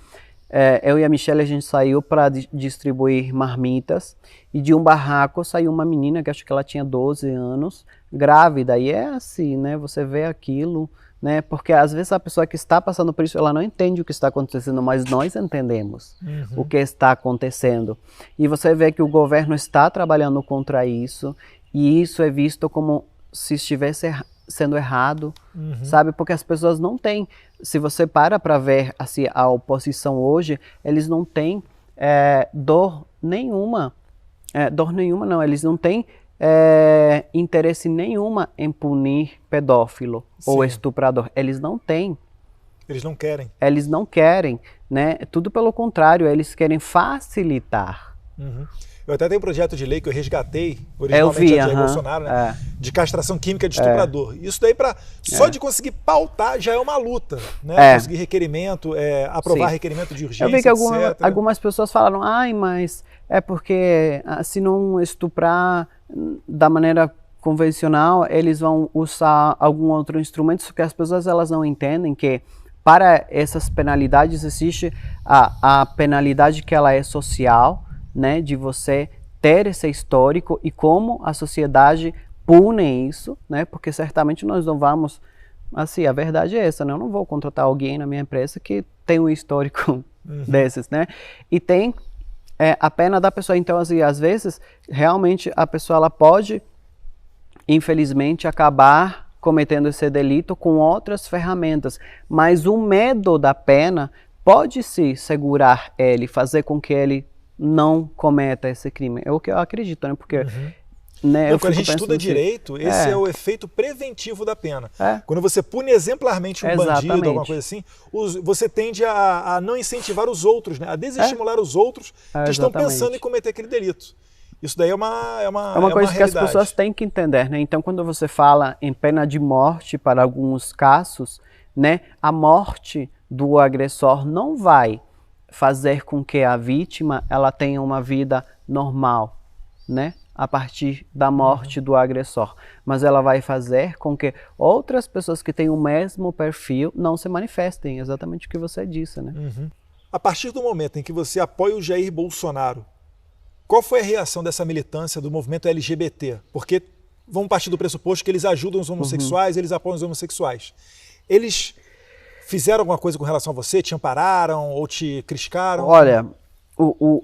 eu e a Michelle, a gente saiu para distribuir marmitas, e de um barraco saiu uma menina, que acho que ela tinha 12 anos, grávida, e é assim, né, você vê aquilo, né, porque às vezes a pessoa que está passando por isso, ela não entende o que está acontecendo, mas nós entendemos o que está acontecendo. E você vê que o governo está trabalhando contra isso, e isso é visto como se estivesse sendo errado, sabe? Porque as pessoas não têm, se você para ver assim, a oposição hoje, eles não têm dor nenhuma não, eles não têm interesse nenhuma em punir pedófilo ou estuprador, eles não têm. Eles não querem. Eles não querem, né? Tudo pelo contrário, eles querem facilitar. Eu até tenho um projeto de lei que eu resgatei, originalmente a Jair Bolsonaro, né? De castração química de estuprador. Isso daí, só de conseguir pautar, já é uma luta, né? Conseguir requerimento, aprovar requerimento de urgência, eu vi que etc. algumas pessoas falaram, mas é porque se não estuprar da maneira convencional, eles vão usar algum outro instrumento, só que as pessoas elas não entendem que para essas penalidades existe a penalidade que ela é social, né, de você ter esse histórico e como a sociedade pune isso, né, porque certamente nós não vamos, assim, a verdade é essa, né, eu não vou contratar alguém na minha empresa que tem um histórico desses, né, e tem a pena da pessoa, então, assim, às vezes, realmente a pessoa, ela pode, infelizmente, acabar cometendo esse delito com outras ferramentas, mas o medo da pena pode sim segurar ele, fazer com que ele não cometa esse crime. É o que eu acredito, né? Porque né, quando a gente estuda direito, esse é o efeito preventivo da pena. Quando você pune exemplarmente um bandido, alguma coisa assim, você tende a não incentivar os outros, né? A desestimular os outros que estão pensando em cometer aquele delito. Isso daí é uma coisa que as realidade. pessoas têm que entender, né? Então, quando você fala em pena de morte para alguns casos, né, a morte do agressor não vai fazer com que a vítima ela tenha uma vida normal, né? A partir da morte do agressor. Mas ela vai fazer com que outras pessoas que têm o mesmo perfil não se manifestem, exatamente o que você disse, né? A partir do momento em que você apoia o Jair Bolsonaro, qual foi a reação dessa militância do movimento LGBT? Porque vamos partir do pressuposto que eles ajudam os homossexuais, eles apoiam os homossexuais. Eles fizeram alguma coisa com relação a você? Te ampararam ou te criticaram? Olha,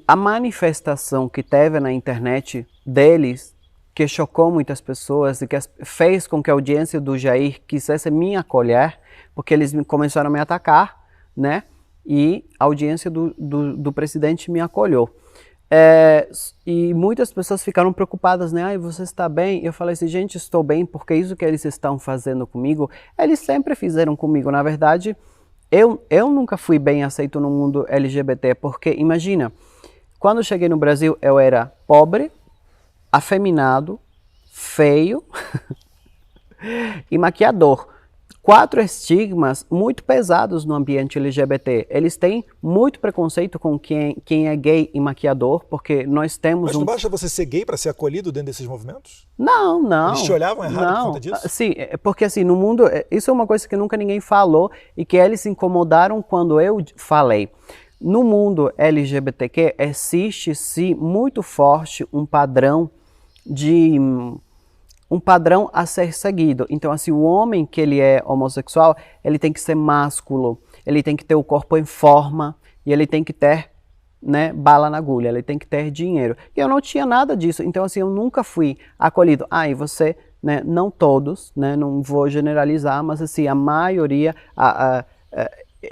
a manifestação que teve na internet deles, que chocou muitas pessoas e que fez com que a audiência do Jair quisesse me acolher, porque eles começaram a me atacar, né? E a audiência do presidente me acolheu. E muitas pessoas ficaram preocupadas, né? Ai, você está bem? Eu falei assim, gente, estou bem, porque isso que eles estão fazendo comigo, eles sempre fizeram comigo. Na verdade, eu nunca fui bem aceito no mundo LGBT, porque imagina, quando eu cheguei no Brasil, eu era pobre, afeminado, feio e maquiador. 4 estigmas muito pesados no ambiente LGBT. Eles têm muito preconceito com quem é gay e maquiador, porque nós temos... Mas não basta você ser gay para ser acolhido dentro desses movimentos? Não. Eles te olhavam errado por conta disso? Sim, porque assim, no mundo, isso é uma coisa que nunca ninguém falou e que eles se incomodaram quando eu falei. No mundo LGBTQ existe sim muito forte um padrão a ser seguido. Então, assim, o homem que ele é homossexual, ele tem que ser másculo, ele tem que ter o corpo em forma e ele tem que ter, né, bala na agulha, ele tem que ter dinheiro. E eu não tinha nada disso, então, assim, eu nunca fui acolhido. E você, né, não todos, né, não vou generalizar, mas, assim, a maioria,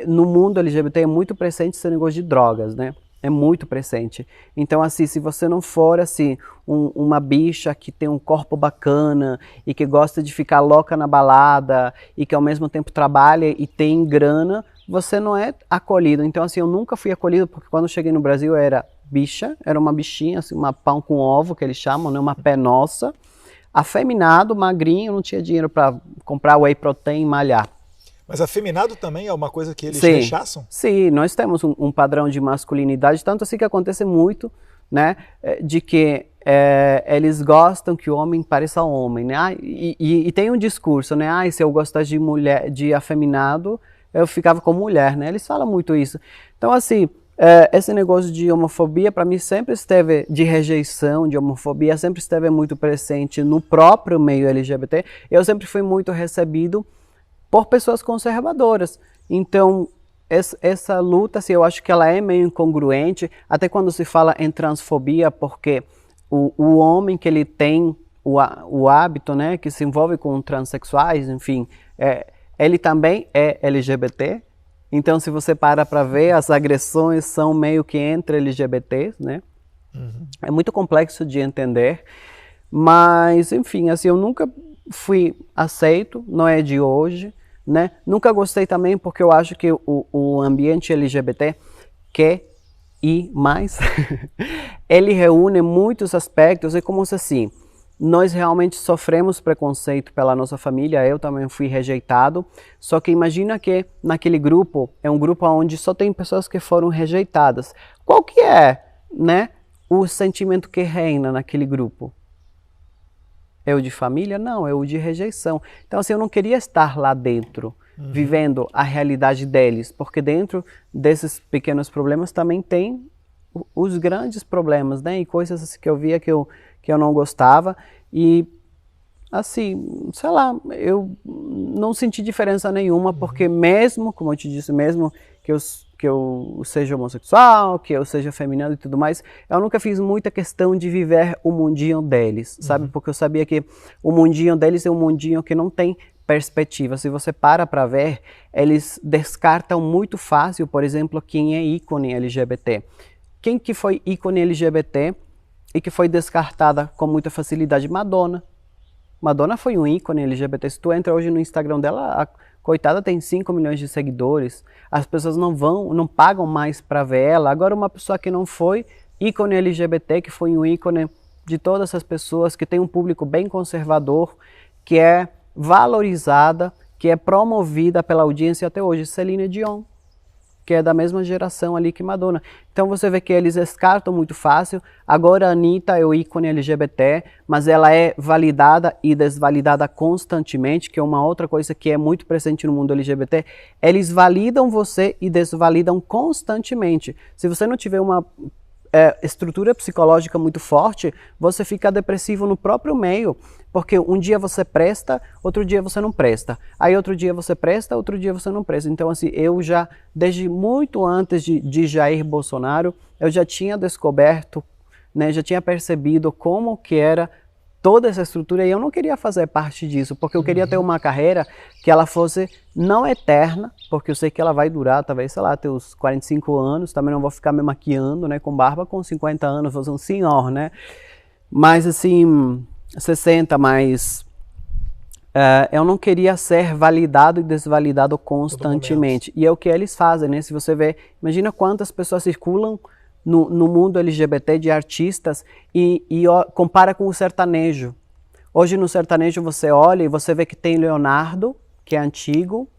no mundo LGBT é muito presente esse negócio de drogas, né? É muito presente. Então, assim, se você não for, assim, uma bicha que tem um corpo bacana e que gosta de ficar louca na balada e que ao mesmo tempo trabalha e tem grana, você não é acolhido. Então, assim, eu nunca fui acolhido porque quando eu cheguei no Brasil eu era bicha, era uma bichinha, assim, uma pão com ovo que eles chamam, né, uma pé nossa, afeminado, magrinho, não tinha dinheiro para comprar whey protein e malhar. Mas afeminado também é uma coisa que eles Sim, rechaçam? sim, nós temos um padrão de masculinidade, tanto assim que acontece muito, né, de que eles gostam que o homem pareça homem, né, e tem um discurso, né, se eu gostasse de mulher, de afeminado, eu ficava com mulher, né, eles falam muito isso. Então, assim, esse negócio de homofobia, para mim, sempre esteve, de rejeição, de homofobia, sempre esteve muito presente no próprio meio LGBT. Eu sempre fui muito recebido por pessoas conservadoras. Então, essa luta, assim, eu acho que ela é meio incongruente, até quando se fala em transfobia, porque o homem que ele tem o hábito, né, que se envolve com transexuais, enfim, ele também é LGBT. Então, se você para ver, as agressões são meio que entre LGBTs, né? Uhum. É muito complexo de entender, mas, enfim, assim, eu nunca fui aceito, não é de hoje, né? Nunca gostei também porque eu acho que o ambiente LGBT quer ir mais. Ele reúne muitos aspectos, é como se assim, nós realmente sofremos preconceito pela nossa família, eu também fui rejeitado, só que imagina que naquele grupo, é um grupo onde só tem pessoas que foram rejeitadas. Qual que é, né, o sentimento que reina naquele grupo? É o de família? Não, é o de rejeição. Então, assim, eu não queria estar lá dentro, vivendo a realidade deles, porque dentro desses pequenos problemas também tem os grandes problemas, né, e coisas assim que eu via que eu não gostava, e assim, sei lá, eu não senti diferença nenhuma, porque mesmo, como eu te disse, mesmo que eu seja homossexual, que eu seja feminino e tudo mais, eu nunca fiz muita questão de viver o mundinho deles, sabe, porque eu sabia que o mundinho deles é um mundinho que não tem perspectiva. Se você para ver, eles descartam muito fácil, por exemplo, quem é ícone LGBT. Quem que foi ícone LGBT e que foi descartada com muita facilidade? Madonna. Madonna foi um ícone LGBT. Se tu entra hoje no Instagram dela, a coitada tem 5 milhões de seguidores. As pessoas não pagam mais para ver ela. Agora uma pessoa que não foi ícone LGBT, que foi um ícone de todas as pessoas, que tem um público bem conservador, que é valorizada, que é promovida pela audiência até hoje, Celine Dion, que é da mesma geração ali que Madonna. Então você vê que eles descartam muito fácil. Agora a Anitta é o ícone LGBT, mas ela é validada e desvalidada constantemente, que é uma outra coisa que é muito presente no mundo LGBT. Eles validam você e desvalidam constantemente. Se você não tiver uma estrutura psicológica muito forte, você fica depressivo no próprio meio, porque um dia você presta, outro dia você não presta. Aí outro dia você presta, outro dia você não presta. Então, assim, eu já, desde muito antes de Jair Bolsonaro, eu já tinha descoberto, né, já tinha percebido como que era toda essa estrutura, e eu não queria fazer parte disso, porque eu queria ter uma carreira que ela fosse não eterna, porque eu sei que ela vai durar, talvez, sei lá, até os 45 anos, também não vou ficar me maquiando, né, com barba, com 50 anos, vou ser um senhor, né, mas assim, 60, mas eu não queria ser validado e desvalidado constantemente, e é o que eles fazem, né, se você vê, imagina quantas pessoas circulam no mundo LGBT de artistas e compara com o sertanejo. Hoje no sertanejo você olha e você vê que tem Leonardo, que é antigo,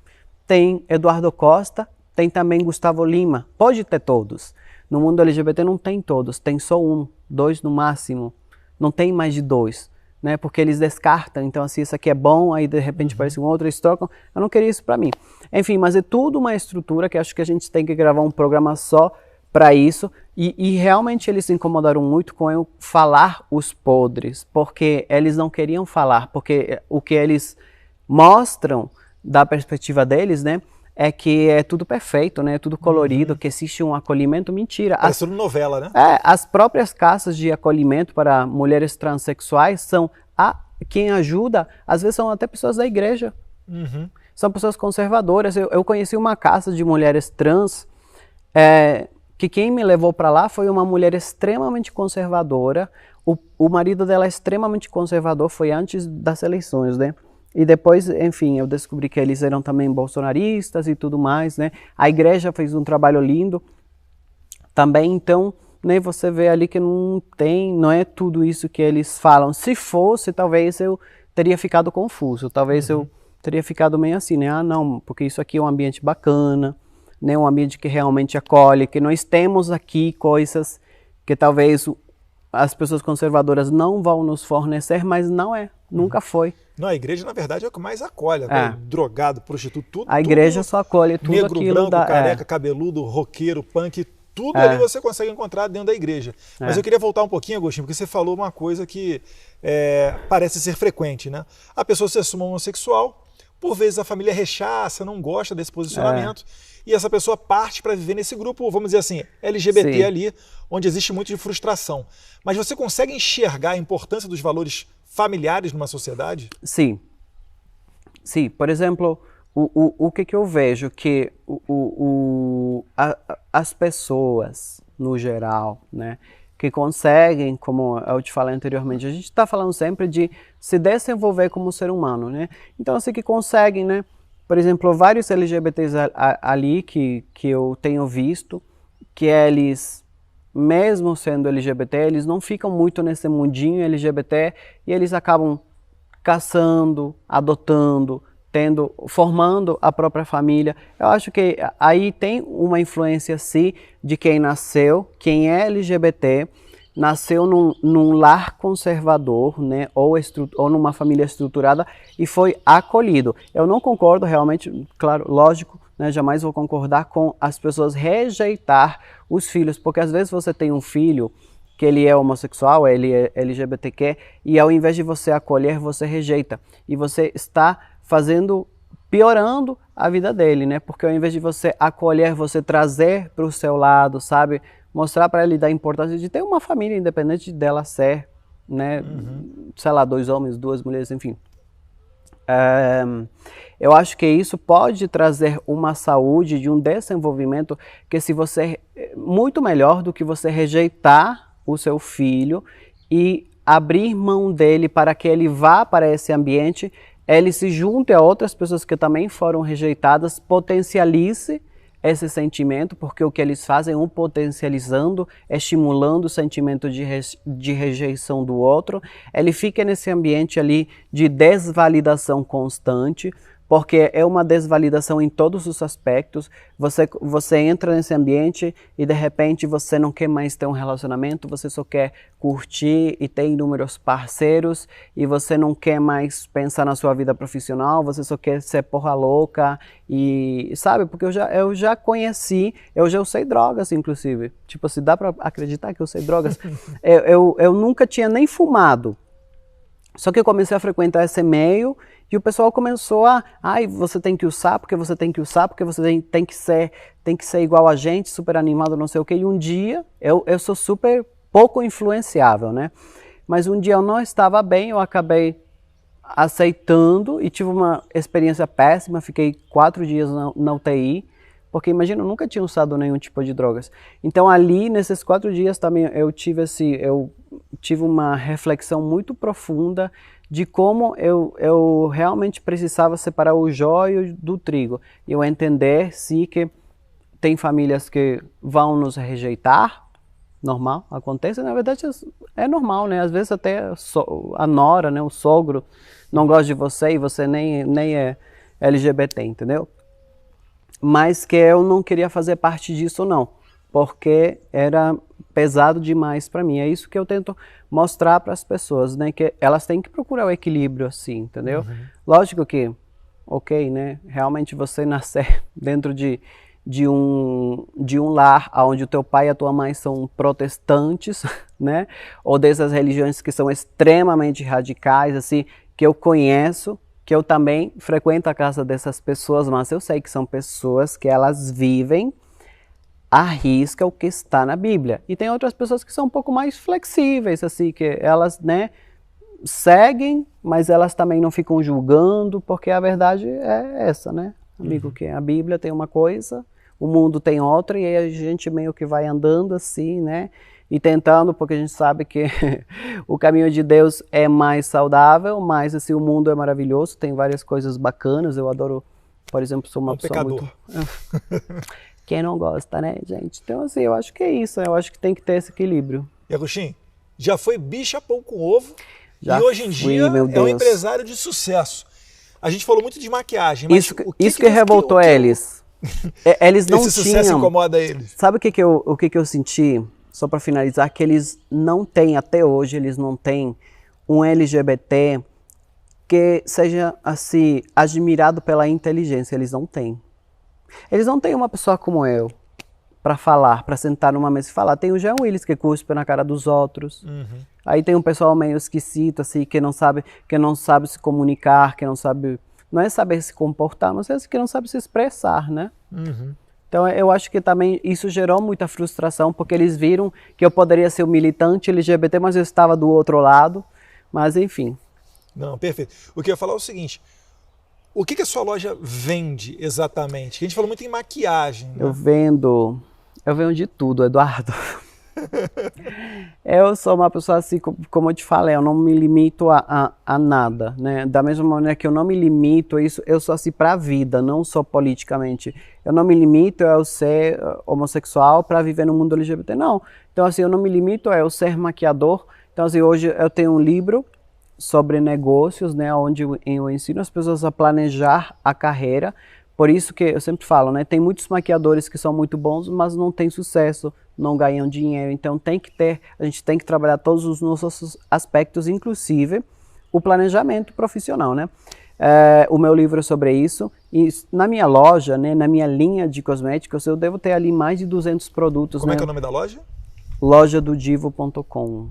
tem Eduardo Costa, tem também Gustavo Lima. Pode ter todos. No mundo LGBT não tem todos, tem só um, 2 no máximo. Não tem mais de 2, né? Porque eles descartam. Então assim, isso aqui é bom, aí de repente aparece um outro, eles trocam. Eu não queria isso para mim. Enfim, mas é tudo uma estrutura que acho que a gente tem que gravar um programa só para isso, e realmente eles se incomodaram muito com eu falar os podres, porque eles não queriam falar, porque o que eles mostram da perspectiva deles, né, é que é tudo perfeito, né, é tudo colorido, que existe um acolhimento. Mentira. Parece tudo novela, né? As próprias casas de acolhimento para mulheres transexuais são quem ajuda, às vezes são até pessoas da igreja, são pessoas conservadoras. Eu conheci uma casa de mulheres trans, que quem me levou para lá foi uma mulher extremamente conservadora. O marido dela é extremamente conservador, foi antes das eleições, né? E depois, enfim, eu descobri que eles eram também bolsonaristas e tudo mais, né? A igreja fez um trabalho lindo também, então, né, você vê ali que não é tudo isso que eles falam. Se fosse, talvez eu teria ficado confuso, talvez eu teria ficado meio assim, né? Ah, não, porque isso aqui é um ambiente bacana, né? Um ambiente que realmente acolhe, que nós temos aqui coisas que talvez as pessoas conservadoras não vão nos fornecer, mas não é, nunca foi. Não, a igreja, na verdade, é o que mais acolhe. Drogado, prostituto, tudo. A igreja só acolhe tudo negro, aquilo branco, careca, cabeludo, roqueiro, punk, tudo ali você consegue encontrar dentro da igreja. Mas eu queria voltar um pouquinho, Agostinho, porque você falou uma coisa que parece ser frequente, né? A pessoa se assume homossexual, por vezes a família rechaça, não gosta desse posicionamento, e essa pessoa parte para viver nesse grupo, vamos dizer assim, LGBT Sim. ali, onde existe muito de frustração. Mas você consegue enxergar a importância dos valores familiares numa sociedade? Sim. Sim, por exemplo, o que eu vejo que as pessoas, no geral, né, que conseguem, como eu te falei anteriormente, a gente está falando sempre de se desenvolver como ser humano, né? Então, assim, que conseguem, né? Por exemplo, vários LGBTs ali que eu tenho visto, que eles, mesmo sendo LGBT, eles não ficam muito nesse mundinho LGBT e eles acabam caçando, adotando, formando a própria família. Eu acho que aí tem uma influência, sim, de quem nasceu, quem é LGBT, nasceu num lar conservador, né, ou numa família estruturada e foi acolhido. Eu não concordo realmente, claro, lógico, né, jamais vou concordar com as pessoas rejeitar os filhos, porque às vezes você tem um filho que ele é homossexual, ele é LGBTQ, e ao invés de você acolher, você rejeita. E você está piorando a vida dele, né? Porque ao invés de você acolher, você trazer para o seu lado, sabe? Mostrar para ele da importância de ter uma família, independente dela ser, né? Sei lá, 2 homens, 2 mulheres, enfim. Eu acho que isso pode trazer uma saúde de um desenvolvimento que muito melhor do que você rejeitar o seu filho e abrir mão dele para que ele vá para esse ambiente, ele se junte a outras pessoas que também foram rejeitadas, potencialize esse sentimento, porque o que eles fazem é potencializando, estimulando o sentimento de rejeição do outro. Ele fica nesse ambiente ali de desvalidação constante, porque é uma desvalidação em todos os aspectos. Você entra nesse ambiente e de repente você não quer mais ter um relacionamento, você só quer curtir e ter inúmeros parceiros e você não quer mais pensar na sua vida profissional, você só quer ser porra louca e sabe, porque eu já conheci, eu já usei drogas inclusive, tipo assim, dá pra acreditar que eu usei drogas? eu nunca tinha nem fumado, só que eu comecei a frequentar esse meio e o pessoal começou você tem que usar, porque você tem que usar, porque você tem que ser igual a gente, super animado, não sei o quê. E um dia, eu sou super pouco influenciável, né? Mas um dia eu não estava bem, eu acabei aceitando e tive uma experiência péssima, fiquei 4 dias na UTI, porque imagina, eu nunca tinha usado nenhum tipo de drogas. Então ali, nesses 4 dias também, eu tive uma reflexão muito profunda de como eu realmente precisava separar o joio do trigo. E eu entender, sim, que tem famílias que vão nos rejeitar, normal, acontece, na verdade é normal, né? Às vezes até a nora, né, o sogro, não gosta de você e você nem é LGBT, entendeu? Mas que eu não queria fazer parte disso, não, porque era pesado demais para mim. É isso que eu tento mostrar para as pessoas, né? Que elas têm que procurar o equilíbrio, assim, entendeu? Lógico que, ok, né? Realmente você nascer dentro de um lar onde o teu pai e a tua mãe são protestantes, né? Ou dessas religiões que são extremamente radicais, assim, que eu conheço, que eu também frequento a casa dessas pessoas, mas eu sei que são pessoas que elas vivem arrisca o que está na Bíblia. E tem outras pessoas que são um pouco mais flexíveis, assim, que elas, né, seguem, mas elas também não ficam julgando, porque a verdade é essa, né, amigo, que a Bíblia tem uma coisa, o mundo tem outra, e aí a gente meio que vai andando assim, né, e tentando, porque a gente sabe que o caminho de Deus é mais saudável, mas assim, o mundo é maravilhoso, tem várias coisas bacanas, eu adoro, por exemplo, sou uma pessoa pecador. Muito... Quem não gosta, né, gente? Então, assim, eu acho que é isso, né? Eu acho que tem que ter esse equilíbrio. E Agostinho, já foi bicha pão com ovo já e hoje em dia meu é um Deus. empresário de sucesso. A gente falou muito de maquiagem, mas isso que revoltou eles. Eles não esse sucesso tinham... incomoda eles. Sabe o que eu senti? Só para finalizar, que eles não têm, até hoje, eles não têm um LGBT que seja, assim, admirado pela inteligência. Eles não têm. Eles não têm uma pessoa como eu para falar, para sentar numa mesa e falar. Tem o Jean Willis que cuspe na cara dos outros. Aí tem um pessoal meio esquisito, assim, que não sabe se comunicar, que não sabe... Não é saber se comportar, mas é que não sabe se expressar, né? Então eu acho que também isso gerou muita frustração, porque eles viram que eu poderia ser um militante LGBT, mas eu estava do outro lado. Mas enfim. Não, perfeito. O que eu ia falar é o seguinte, o que a sua loja vende exatamente? A gente falou muito em maquiagem. Né? Eu vendo de tudo, Eduardo. Eu sou uma pessoa assim, como eu te falei, eu não me limito a nada, né? Da mesma maneira que eu não me limito a isso, eu sou assim para a vida, não só politicamente. Eu não me limito a eu ser homossexual para viver no mundo LGBT, não. Então assim, eu não me limito a eu ser maquiador. Então assim, hoje eu tenho um livro sobre negócios, né, onde eu ensino as pessoas a planejar a carreira. Por isso que eu sempre falo, né, tem muitos maquiadores que são muito bons, mas não têm sucesso, não ganham dinheiro. Então a gente tem que trabalhar todos os nossos aspectos, inclusive o planejamento profissional, né? O meu livro é sobre isso. E na minha loja, né, na minha linha de cosméticos, eu devo ter ali mais de 200 produtos. Como né? É que é o nome da loja? Lojadodivo.com.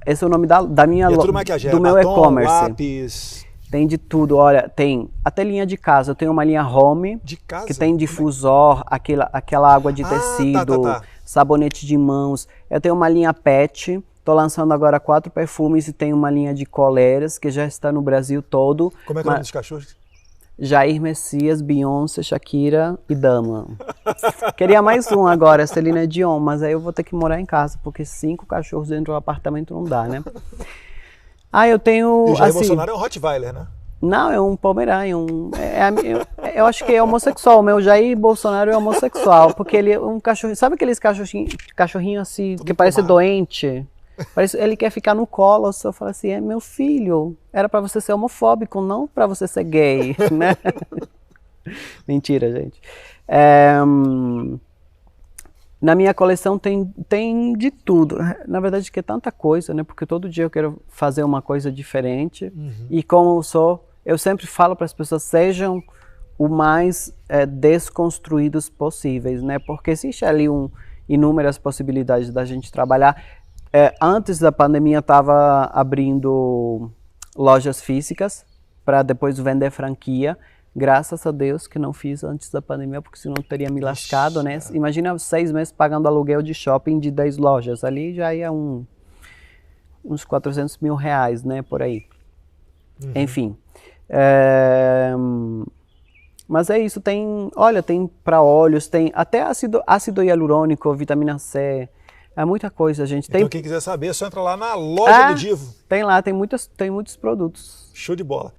Esse é o nome da minha loja, do meu e-commerce. Lápis. Tem de tudo, olha, tem até linha de casa. Eu tenho uma linha home, de casa? Que tem difusor, aquela água de tecido, sabonete de mãos. Eu tenho uma linha pet, tô lançando agora 4 perfumes e tenho uma linha de coleiras que já está no Brasil todo. Como é que é o nome dos cachorros? Jair Messias, Beyoncé, Shakira e Dama. Queria mais um agora, Celine Dion, mas aí eu vou ter que morar em casa, porque 5 cachorros dentro do apartamento não dá, né? Eu tenho... E o Jair Bolsonaro é um Rottweiler, né? Não, é um Pomeranian. Eu acho que é homossexual. O meu Jair Bolsonaro é homossexual, porque ele é um cachorrinho... Sabe aqueles cachorrinhos assim, tudo que parece doente? Ele quer ficar no colo, eu falo assim, meu filho, era pra você ser homofóbico, não pra você ser gay, né? Mentira, gente. Na minha coleção tem de tudo. Na verdade, que é tanta coisa, né? Porque todo dia eu quero fazer uma coisa diferente. E como eu sempre falo para as pessoas, sejam o mais desconstruídos possíveis, né? Porque existe ali inúmeras possibilidades da gente trabalhar. Antes da pandemia, eu estava abrindo lojas físicas para depois vender franquia. Graças a Deus que não fiz antes da pandemia, porque senão teria me lascado, né? Imagina 6 meses pagando aluguel de shopping de 10 lojas. Ali já ia uns 400 mil reais, né? Por aí. Enfim. Mas é isso. Tem para olhos, tem até ácido hialurônico, vitamina C. É muita coisa, gente. Então quem quiser saber, é só entra lá na loja do Divo. Tem lá, tem muitos produtos. Show de bola.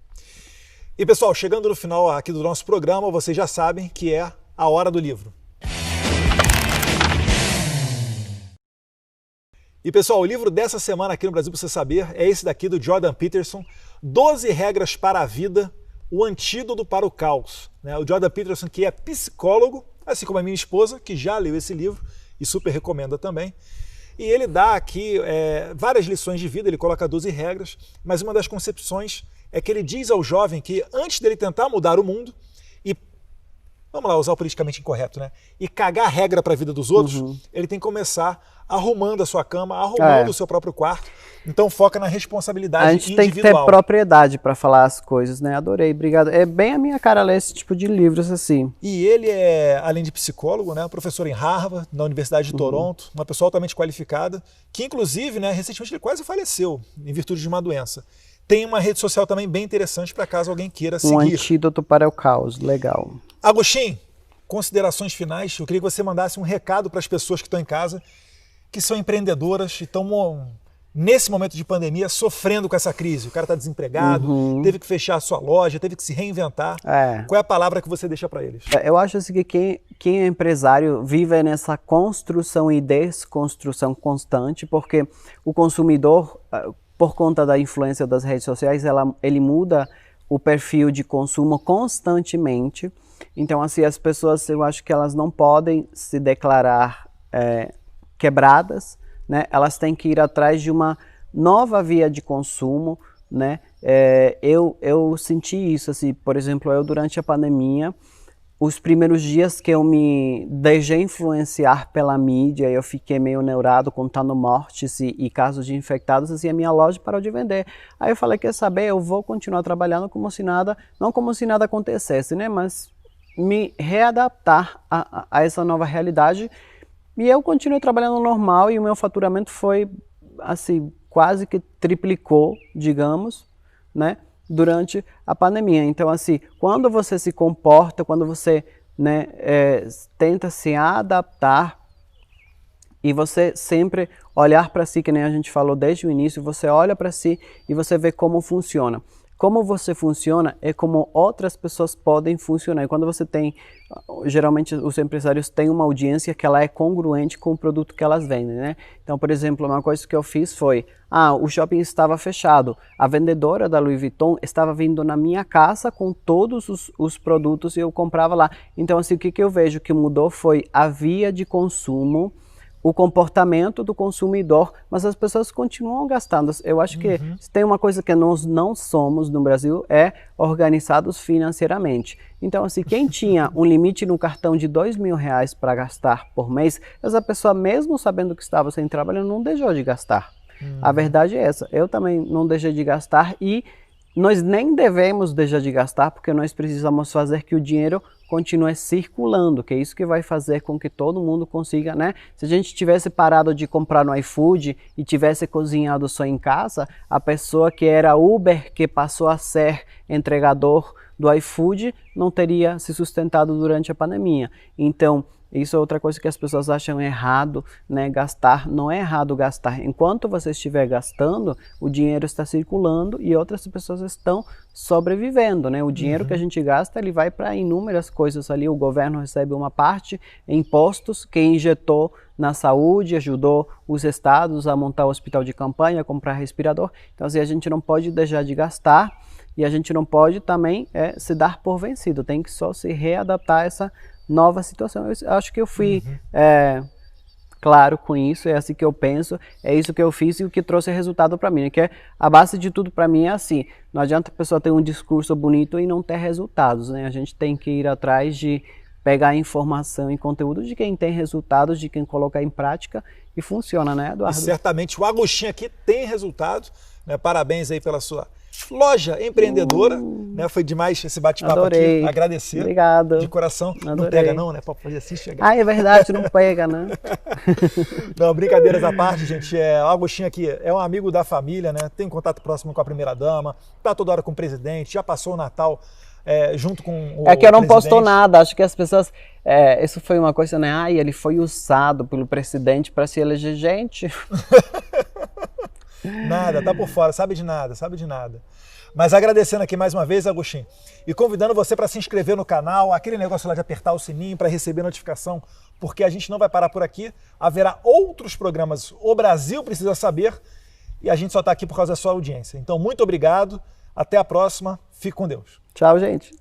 E pessoal, chegando no final aqui do nosso programa, vocês já sabem que é a hora do livro. E pessoal, o livro dessa semana aqui no Brasil, para você saber, é esse daqui do Jordan Peterson, 12 regras para a vida, o antídoto para o caos. O Jordan Peterson, que é psicólogo, assim como a minha esposa, que já leu esse livro e super recomenda também. E ele dá aqui várias lições de vida, ele coloca 12 regras, mas uma das concepções é que ele diz ao jovem que antes dele tentar mudar o mundo e, vamos lá, usar o politicamente incorreto, né? E cagar regra para a vida dos outros, ele tem que começar arrumando a sua cama, arrumando o seu próprio quarto. Então foca na responsabilidade individual. A gente tem que ter propriedade para falar as coisas, né? Adorei, obrigado. É bem a minha cara ler esse tipo de livros assim. E ele é, além de psicólogo, né, professor em Harvard, na Universidade de Toronto, uma pessoa altamente qualificada, que inclusive, né, recentemente ele quase faleceu em virtude de uma doença. Tem uma rede social também bem interessante para caso alguém queira seguir. Um antídoto para o caos, legal. Agostinho, considerações finais. Eu queria que você mandasse um recado para as pessoas que estão em casa, que são empreendedoras e estão, nesse momento de pandemia, sofrendo com essa crise. O cara está desempregado, teve que fechar a sua loja, teve que se reinventar. Qual é a palavra que você deixa para eles? Eu acho assim que quem é empresário vive nessa construção e desconstrução constante, porque o consumidor, por conta da influência das redes sociais, ele muda o perfil de consumo constantemente. Então, assim, as pessoas, eu acho que elas não podem se declarar quebradas, né? Elas têm que ir atrás de uma nova via de consumo, né? Eu senti isso, assim, por exemplo, eu durante a pandemia, os primeiros dias que eu me deixei influenciar pela mídia, eu fiquei meio neurado contando mortes e casos de infectados, assim, a minha loja parou de vender. Aí eu falei, quer saber, eu vou continuar trabalhando como se nada, não como se nada acontecesse, né, mas me readaptar a essa nova realidade. E eu continuei trabalhando normal e o meu faturamento foi, assim, quase que triplicou, digamos, né? Durante a pandemia. Então, assim, quando você se comporta, quando você, né, tenta se adaptar e você sempre olhar para si, que nem a gente falou desde o início, você olha para si e você vê como funciona. Como você funciona é como outras pessoas podem funcionar. E quando você tem, geralmente os empresários têm uma audiência que ela é congruente com o produto que elas vendem, né? Então, por exemplo, uma coisa que eu fiz foi, o shopping estava fechado, a vendedora da Louis Vuitton estava vindo na minha casa com todos os produtos e eu comprava lá. Então, assim, o que eu vejo que mudou foi a via de consumo, o comportamento do consumidor, mas as pessoas continuam gastando. Eu acho que se tem uma coisa que nós não somos no Brasil é organizados financeiramente. Então, assim, quem tinha um limite no cartão de R$2.000 para gastar por mês, essa pessoa, mesmo sabendo que estava sem trabalho, não deixou de gastar. A verdade é essa. Eu também não deixei de gastar e nós nem devemos deixar de gastar, porque nós precisamos fazer que o dinheiro continue circulando, que é isso que vai fazer com que todo mundo consiga, né? Se a gente tivesse parado de comprar no iFood e tivesse cozinhado só em casa, a pessoa que era Uber, que passou a ser entregador do iFood, não teria se sustentado durante a pandemia. Então, isso é outra coisa que as pessoas acham errado, né? Gastar, não é errado gastar. Enquanto você estiver gastando, o dinheiro está circulando e outras pessoas estão sobrevivendo, né? O dinheiro que a gente gasta, ele vai para inúmeras coisas ali. O governo recebe uma parte em impostos que injetou na saúde, ajudou os estados a montar o hospital de campanha, comprar respirador. Então, assim, a gente não pode deixar de gastar e a gente não pode também se dar por vencido. Tem que só se readaptar a essa nova situação. Eu acho que eu fui claro com isso, é assim que eu penso, é isso que eu fiz e o que trouxe resultado para mim, né? Que a base de tudo para mim é assim, não adianta a pessoa ter um discurso bonito e não ter resultados, né? A gente tem que ir atrás de pegar informação e conteúdo de quem tem resultados, de quem coloca em prática e funciona, né, Eduardo? E certamente o Agostinho aqui tem resultados, né? Parabéns aí pela sua loja empreendedora, né? Foi demais esse bate-papo aqui. Agradecer. Obrigado. De coração. Adorei. Não pega não, né? Pra fazer assim chegar. É verdade, não pega, né? Não, brincadeiras à parte, gente. O Agostinho aqui é um amigo da família, né? Tem contato próximo com a primeira-dama, tá toda hora com o presidente, já passou o Natal junto com o que eu não presidente. postou nada, acho que as pessoas... isso foi uma coisa, né? Ele foi usado pelo presidente para se eleger gente. Nada, tá por fora, sabe de nada. Mas agradecendo aqui mais uma vez, Agostinho, e convidando você para se inscrever no canal, aquele negócio lá de apertar o sininho para receber notificação, porque a gente não vai parar por aqui, haverá outros programas, O Brasil Precisa Saber, e a gente só está aqui por causa da sua audiência. Então, muito obrigado, até a próxima, fique com Deus. Tchau, gente.